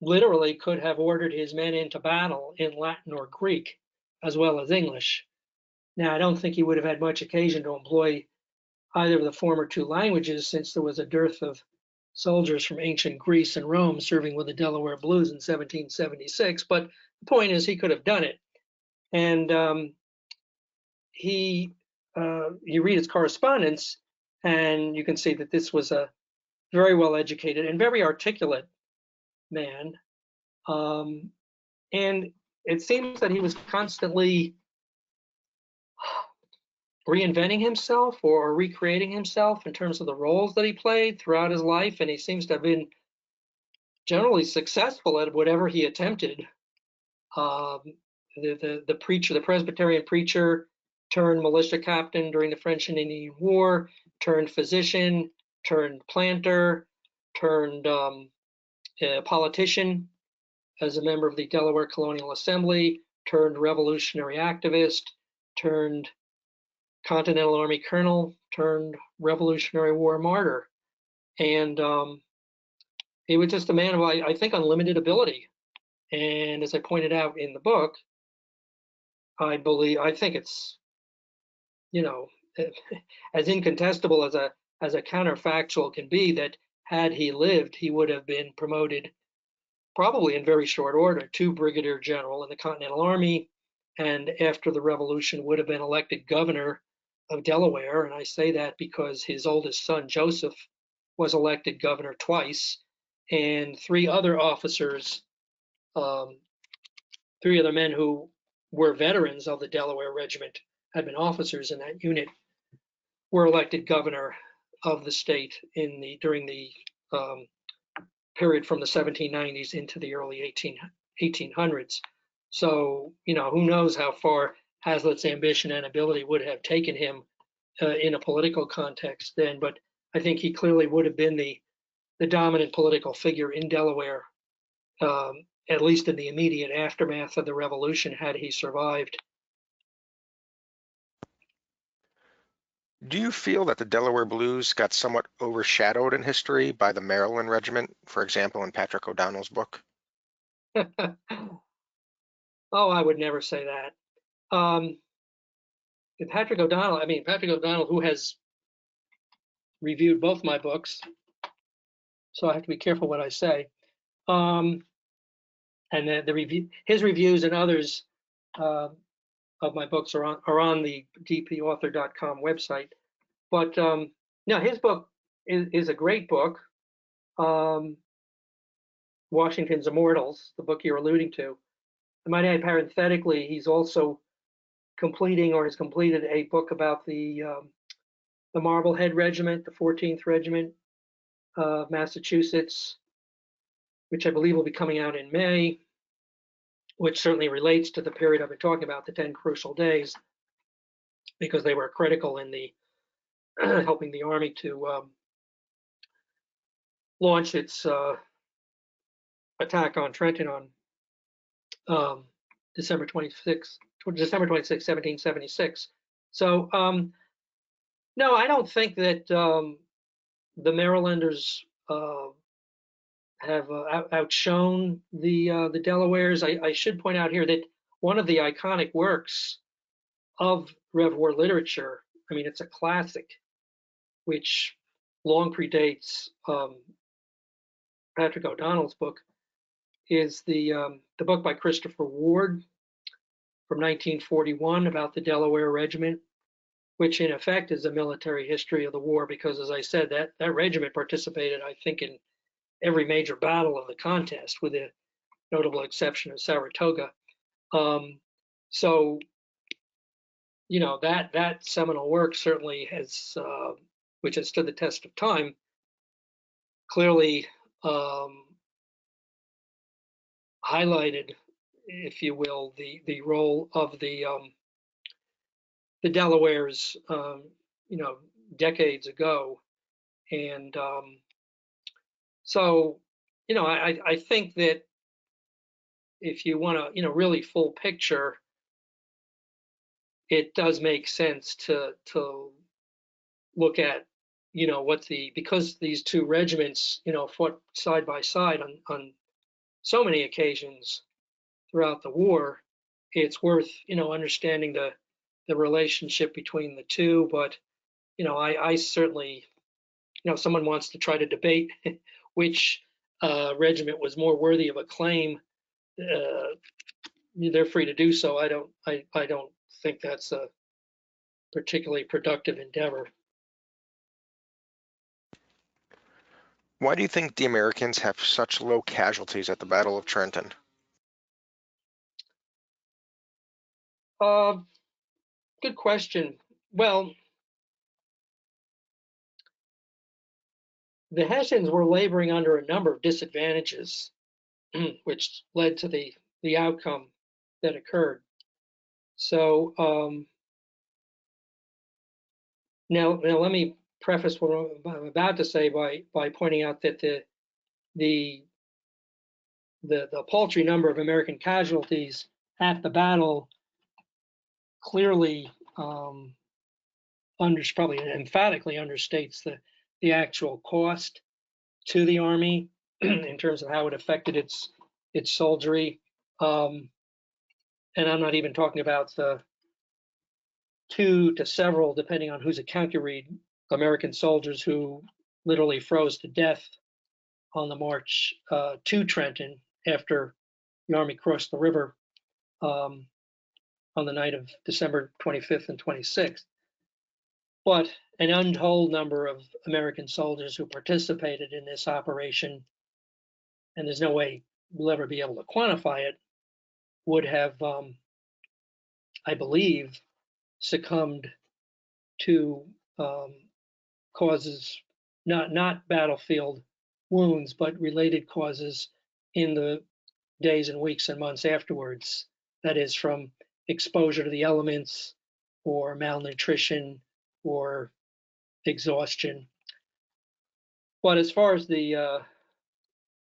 literally could have ordered his men into battle in Latin or Greek, as well as English. Now, I don't think he would have had much occasion to employ either of the former two languages, since there was a dearth of soldiers from ancient Greece and Rome serving with the Delaware Blues in 1776. But the point is, he could have done it. And you read his correspondence, and you can see that this was a very well-educated and very articulate man. And it seems that he was constantly reinventing himself or recreating himself in terms of the roles that he played throughout his life, and he seems to have been generally successful at whatever he attempted. The preacher, the Presbyterian preacher, turned militia captain during the French and Indian War, turned physician, turned planter, turned politician as a member of the Delaware Colonial Assembly, turned revolutionary activist, turned Continental Army colonel, turned Revolutionary War martyr. And he was just a man of, I think, unlimited ability. And as I pointed out in the book, I think it's, as incontestable as a counterfactual can be, that had he lived, he would have been promoted probably in very short order to brigadier general in the Continental Army, and after the Revolution would have been elected governor of Delaware. And I say that because his oldest son, Joseph, was elected governor twice, and three other officers, three other men who were veterans of the Delaware Regiment, had been officers in that unit, were elected governor of the state during the period from the 1790s into the early 1800s. So, who knows how far Haslet's ambition and ability would have taken him in a political context then, but I think he clearly would have been the dominant political figure in Delaware, at least in the immediate aftermath of the Revolution, had he survived. Do you feel that the Delaware Blues got somewhat overshadowed in history by the Maryland Regiment, for example, in Patrick O'Donnell's book? Oh, I would never say that. Patrick O'Donnell, who has reviewed both my books, so I have to be careful what I say. And his reviews and others of my books are on the dpauthor.com website. But no, his book is a great book. Washington's Immortals, the book you're alluding to. I might add parenthetically, he's also completing or has completed a book about the Marblehead Regiment, the 14th Regiment of Massachusetts, which I believe will be coming out in May, which certainly relates to the period I've been talking about, the 10 crucial days, because they were critical in the helping the Army to launch its attack on Trenton on December 26, 1776. So no, I don't think that the Marylanders have outshone the Delawares. I should point out here that one of the iconic works of Rev War literature, I mean, it's a classic, which long predates Patrick O'Donnell's book, is the book by Christopher Ward from 1941 about the Delaware Regiment, which in effect is a military history of the war, because, as I said, that regiment participated, I think, in every major battle of the contest, with the notable exception of Saratoga. So, that seminal work certainly has, which has stood the test of time, clearly highlighted, if you will, the role of the Delawares, decades ago. And so, I think that if you want to, really full picture, it does make sense to look at, because these two regiments, fought side by side on so many occasions throughout the war, it's worth, understanding the relationship between the two. But, I certainly, if someone wants to try to debate which regiment was more worthy of acclaim, they're free to do so. I don't think that's a particularly productive endeavor. Why do you think the Americans have such low casualties at the Battle of Trenton? Good question. Well, the Hessians were laboring under a number of disadvantages, which led to the outcome that occurred. So now let me preface what I'm about to say by pointing out that the paltry number of American casualties at the battle clearly probably emphatically understates the actual cost to the Army in terms of how it affected its soldiery. And I'm not even talking about the 2 to several, depending on whose account you read, American soldiers who literally froze to death on the march to Trenton after the Army crossed the river on the night of December 25th and 26th. But an untold number of American soldiers who participated in this operation, and there's no way we'll ever be able to quantify it, would have, I believe, succumbed to causes, not battlefield wounds, but related causes in the days and weeks and months afterwards. That is, from exposure to the elements, or malnutrition, or exhaustion. But as far as the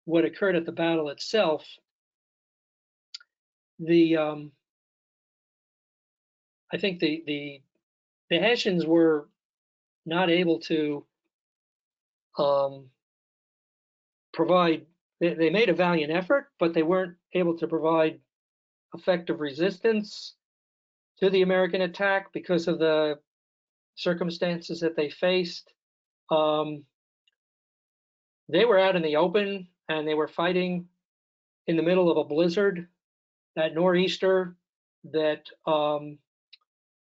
what occurred at the battle itself, the I think the Hessians were not able to provide. They made a valiant effort, but they weren't able to provide effective resistance to the American attack because of the circumstances that they faced. They were out in the open and they were fighting in the middle of a blizzard, that nor'easter that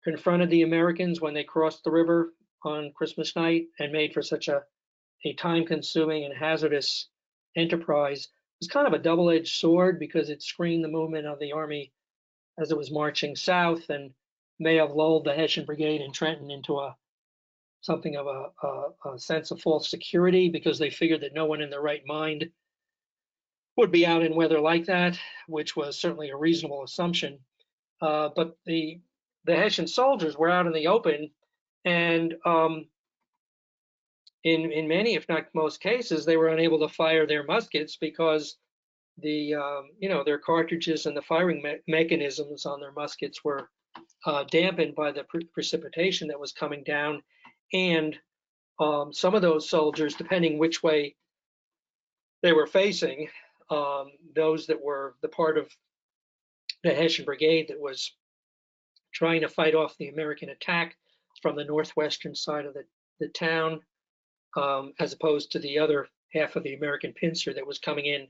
confronted the Americans when they crossed the river on Christmas night and made for such a time-consuming and hazardous enterprise. It was kind of a double-edged sword because it screened the movement of the Army as it was marching south and may have lulled the Hessian Brigade in Trenton into something of a sense of false security, because they figured that no one in their right mind would be out in weather like that, which was certainly a reasonable assumption. But the Hessian soldiers were out in the open, and in many, if not most cases, they were unable to fire their muskets because their cartridges and the firing mechanisms on their muskets were dampened by the precipitation that was coming down. And some of those soldiers, depending which way they were facing, those that were the part of the Hessian Brigade that was trying to fight off the American attack from the northwestern side of the town, as opposed to the other half of the American pincer that was coming in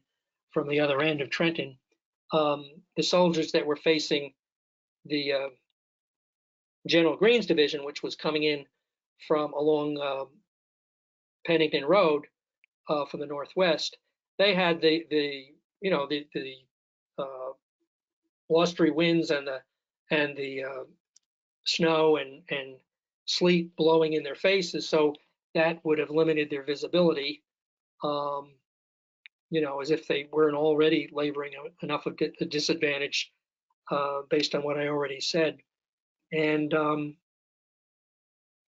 from the other end of Trenton. The soldiers that were facing the General Greene's division, which was coming in from along Pennington Road from the northwest, they had the blustery winds and the snow and sleet blowing in their faces, so that would have limited their visibility. As if they weren't already laboring enough of a disadvantage based on what I already said. And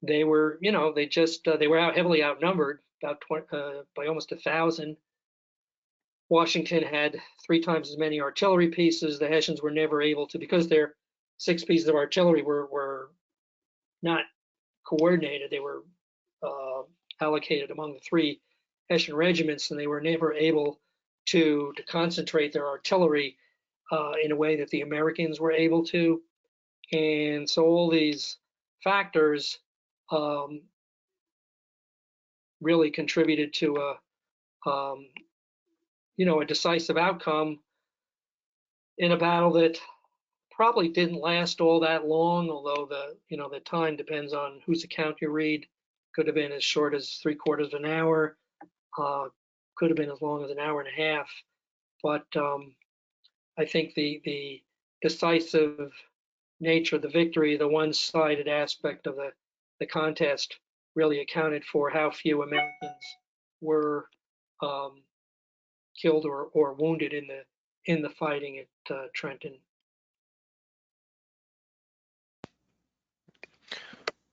they were, they were heavily outnumbered, about by almost 1,000. Washington had 3 times as many artillery pieces. The Hessians were never able to, because their 6 pieces of artillery were not coordinated. They were allocated among the 3 Hessian regiments, and they were never able to concentrate their artillery in a way that the Americans were able to. And so all these factors really contributed to a decisive outcome in a battle that probably didn't last all that long, although the time depends on whose account you read. Could have been as short as 3/4 of an hour, could have been as long as an hour and a half. But I think the decisive nature of the victory, the one-sided aspect of the contest, really accounted for how few Americans were killed or wounded in the fighting at Trenton.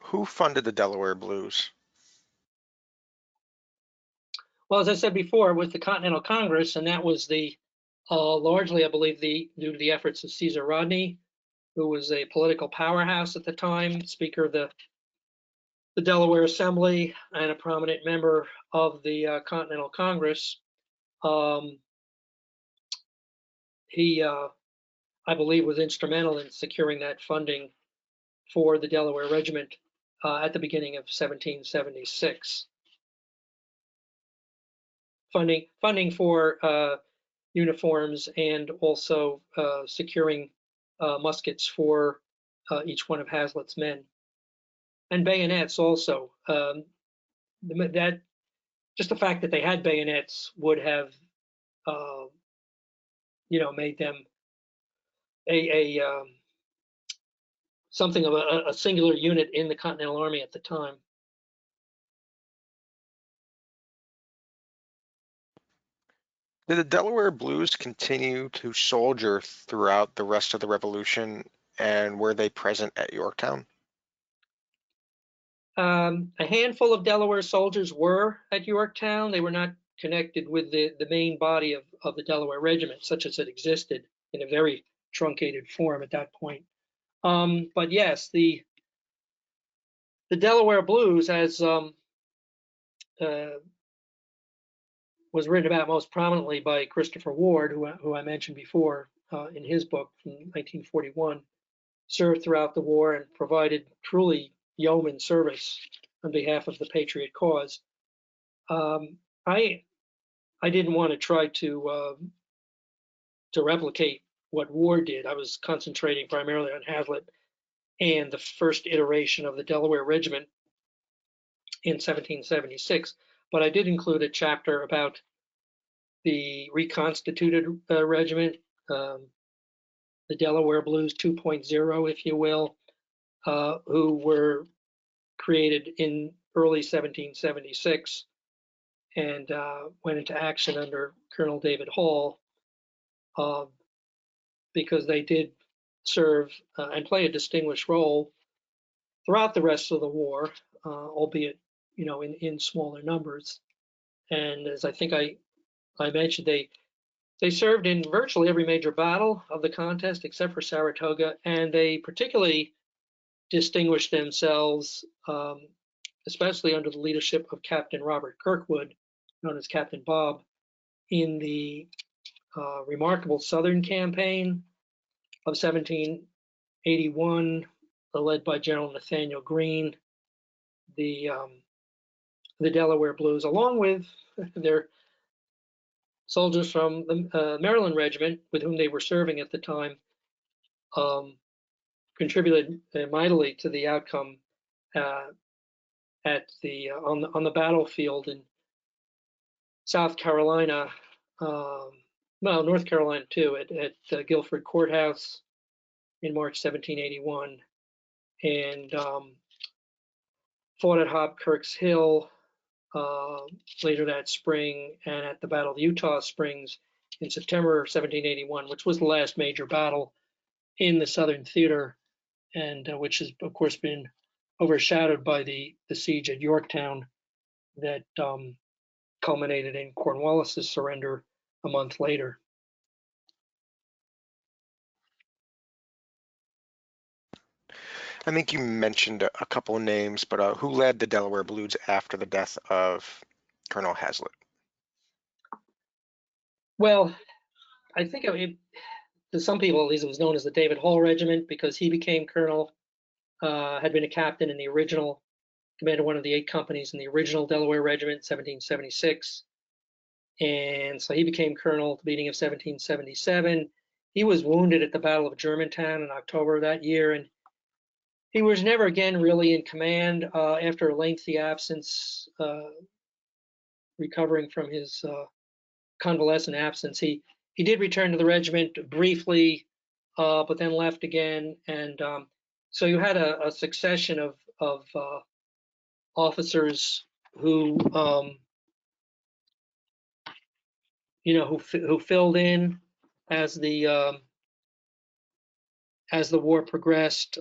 Who funded the Delaware Blues? Well, as I said before, it was the Continental Congress, and that was largely, I believe, due to the efforts of Caesar Rodney, who was a political powerhouse at the time, Speaker of the Delaware Assembly, and a prominent member of the Continental Congress. He, I believe, was instrumental in securing that funding for the Delaware Regiment at the beginning of 1776. Funding for uniforms and also securing muskets for each one of Haslet's men, and bayonets also. That just the fact that they had bayonets would have, made them a something of a singular unit in the Continental Army at the time. Did the Delaware Blues continue to soldier throughout the rest of the Revolution, and were they present at Yorktown? A handful of Delaware soldiers were at Yorktown. They were not connected with the main body of the Delaware Regiment, such as it existed in a very truncated form at that point. But yes, the Delaware Blues, as was written about most prominently by Christopher Ward, who I mentioned before in his book from 1941, served throughout the war and provided truly yeoman service on behalf of the Patriot cause. I didn't want to try to replicate what Ward did. I was concentrating primarily on Haslet and the first iteration of the Delaware Regiment in 1776, but I did include a chapter about the reconstituted regiment, the Delaware Blues 2.0, if you will, who were created in early 1776 and went into action under Colonel David Hall, because they did serve and play a distinguished role throughout the rest of the war, albeit in smaller numbers. And as I think I mentioned, they served in virtually every major battle of the contest except for Saratoga, and they particularly distinguished themselves, especially under the leadership of Captain Robert Kirkwood, known as Captain Bob, in the remarkable Southern Campaign of 1781, led by General Nathaniel Greene. The Delaware Blues, along with their soldiers from the Maryland Regiment, with whom they were serving at the time, contributed mightily to the outcome at on the battlefield in South Carolina, North Carolina too, at Guilford Courthouse in March 1781, and fought at Hobkirk's Hill later that spring, and at the Battle of Eutaw Springs in September 1781, which was the last major battle in the Southern Theater, and which has, of course, been overshadowed by the siege at Yorktown that culminated in Cornwallis's surrender a month later. I think you mentioned a couple of names, but who led the Delaware Blues after the death of Colonel Haslet? Well, I think to some people, at least, it was known as the David Hall Regiment because he became colonel, had been a captain in the original, commanded one of the 8 companies in the original Delaware Regiment, 1776. And so he became colonel at the beginning of 1777. He was wounded at the Battle of Germantown in October of that year, and he was never again really in command after a lengthy absence, recovering from his convalescent absence. He did return to the regiment briefly, but then left again. And so you had a succession of officers who who filled in as the war progressed.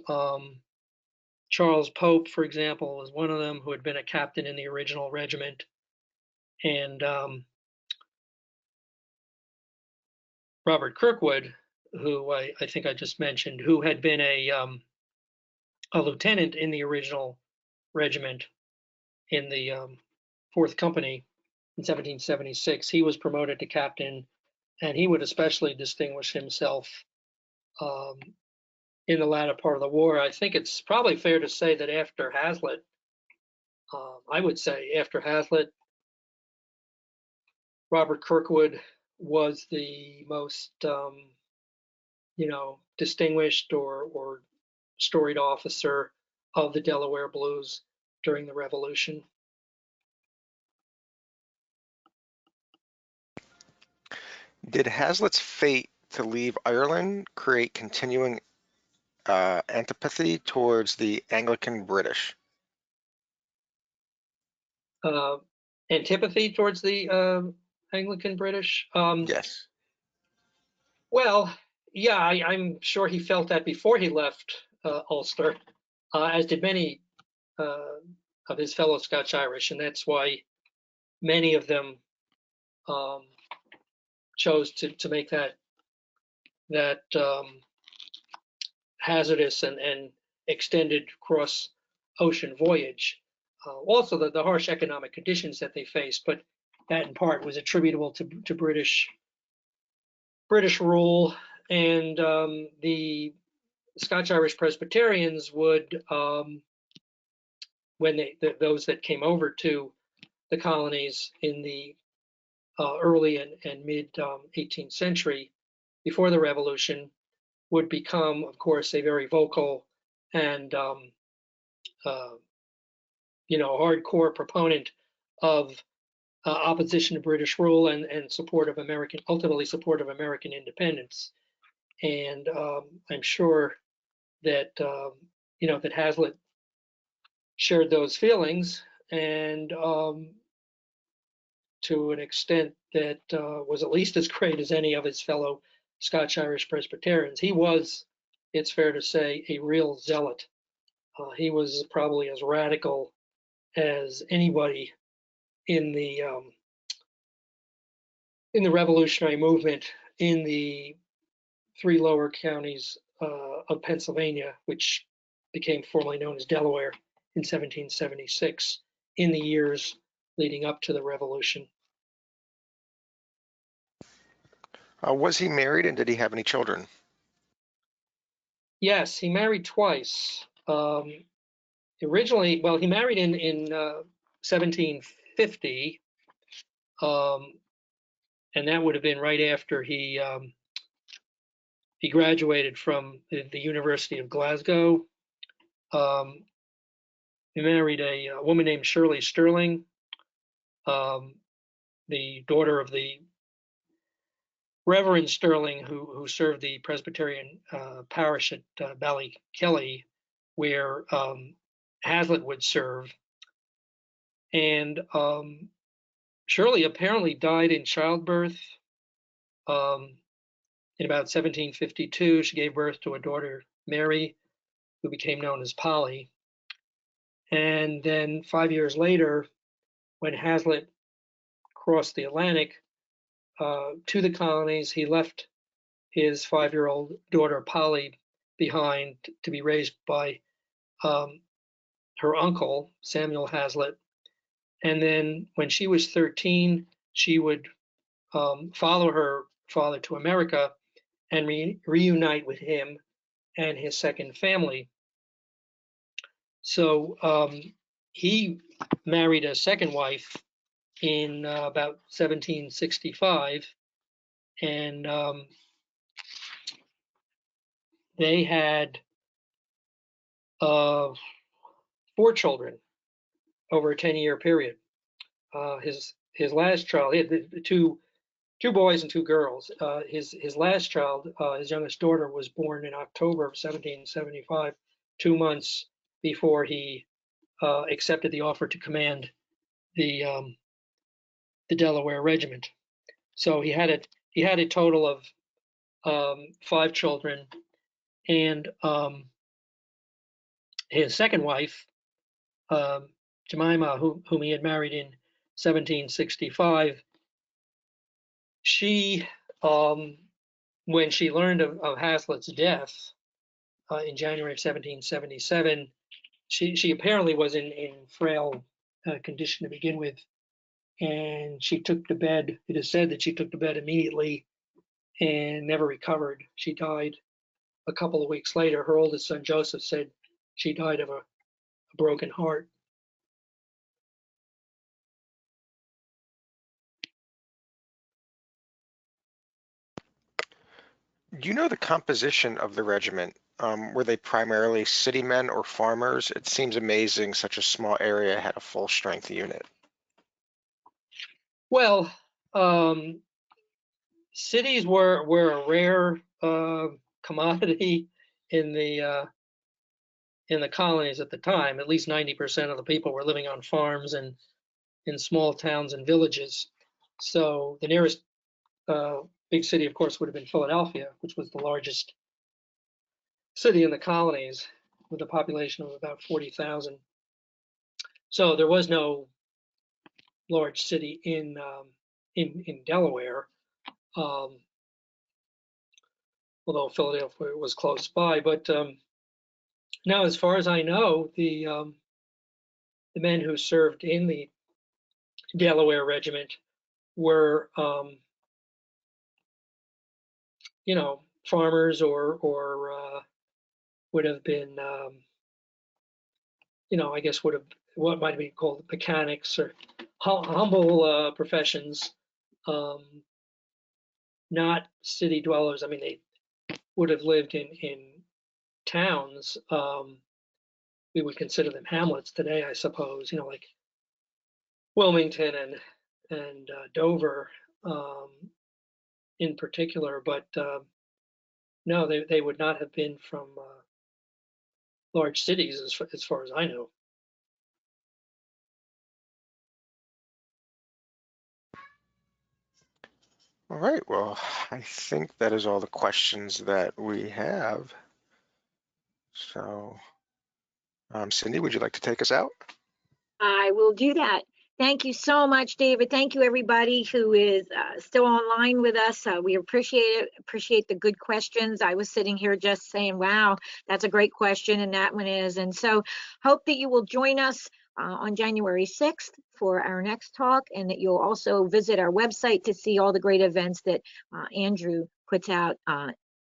Charles Pope, for example, was one of them, who had been a captain in the original regiment, and Robert Kirkwood, who I think I just mentioned, who had been a lieutenant in the original regiment in the 4th Company in 1776. He was promoted to captain, and he would especially distinguish himself in the latter part of the war. I think it's probably fair to say that after Haslet, I would say after Haslet, Robert Kirkwood was the most, distinguished or storied officer of the Delaware Blues during the Revolution. Did Haslet's fate to leave Ireland create continuing antipathy towards the Anglican British? Antipathy towards the Anglican British? Yes. Well, yeah, I'm sure he felt that before he left Ulster, as did many of his fellow Scotch-Irish, and that's why many of them chose to make that hazardous and extended cross-ocean voyage. Also, the harsh economic conditions that they faced, but that in part was attributable to British rule, and the Scotch-Irish Presbyterians would, when those that came over to the colonies in the early and mid 18th century, before the Revolution, would become, of course, a very vocal and hardcore proponent of opposition to British rule and support of ultimately support of American independence. And I'm sure that that Haslet shared those feelings, and to an extent that was at least as great as any of his fellow Scotch-Irish Presbyterians. He was, it's fair to say, a real zealot. He was probably as radical as anybody in the revolutionary movement in the three lower counties of Pennsylvania, which became formerly known as Delaware in 1776, in the years leading up to the Revolution. Was he married, and did he have any children? Yes, he married twice. Originally, well, he married in 1750, and that would have been right after he graduated from the University of Glasgow. He married a woman named Shirley Sterling, the daughter of the Reverend Sterling, who served the Presbyterian parish at Ballykelly, where Haslet would serve. And Shirley apparently died in childbirth in about 1752. She gave birth to a daughter, Mary, who became known as Polly. And then 5 years later, when Haslet crossed the Atlantic to the colonies, he left his 5-year-old daughter, Polly, behind to be raised by her uncle, Samuel Haslet. And then when she was 13, she would follow her father to America and reunite with him and his second family. So he married a second wife in about 1765, and they had 4 children over a 10-year period. His last child, he had two boys and 2 girls. His last child, his youngest daughter, was born in October of 1775, 2 months before he accepted the offer to command the Delaware Regiment. So he had a total of 5 children, and his second wife, Jemima, whom he had married in 1765, she, when she learned of Haslet's death in January of 1777, she apparently was in frail condition to begin with, and she took to bed. It is said that she took to bed immediately and never recovered. She died a couple of weeks later, her oldest son, Joseph, said she died of a broken heart. Do you know the composition of the regiment? Were they primarily city men or farmers? It seems amazing such a small area had a full-strength unit. Well, cities were a rare commodity in the colonies at the time. At least 90% of the people were living on farms and in small towns and villages. So the nearest big city, of course, would have been Philadelphia, which was the largest city in the colonies with a population of about 40,000. So there was no large city in Delaware, although Philadelphia was close by. But now, as far as I know, the men who served in the Delaware Regiment were, farmers or would have been, I guess would have what might be called mechanics or humble professions, not city dwellers. I mean, they would have lived in towns. We would consider them hamlets today, I suppose. Like Wilmington and Dover in particular. But no, they would not have been from large cities as far as I know. All right, well, I think that is all the questions that we have. So, Cindy, would you like to take us out? I will do that. Thank you so much, David. Thank you, everybody who is still online with us. We appreciate it. Appreciate the good questions. I was sitting here just saying, wow, that's a great question, and that one is. And so hope that you will join us on January 6th for our next talk, and that you'll also visit our website to see all the great events that Andrew puts out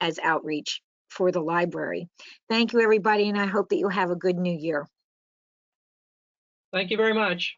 as outreach for the library. Thank you, everybody, and I hope that you'll have a good new year. Thank you very much.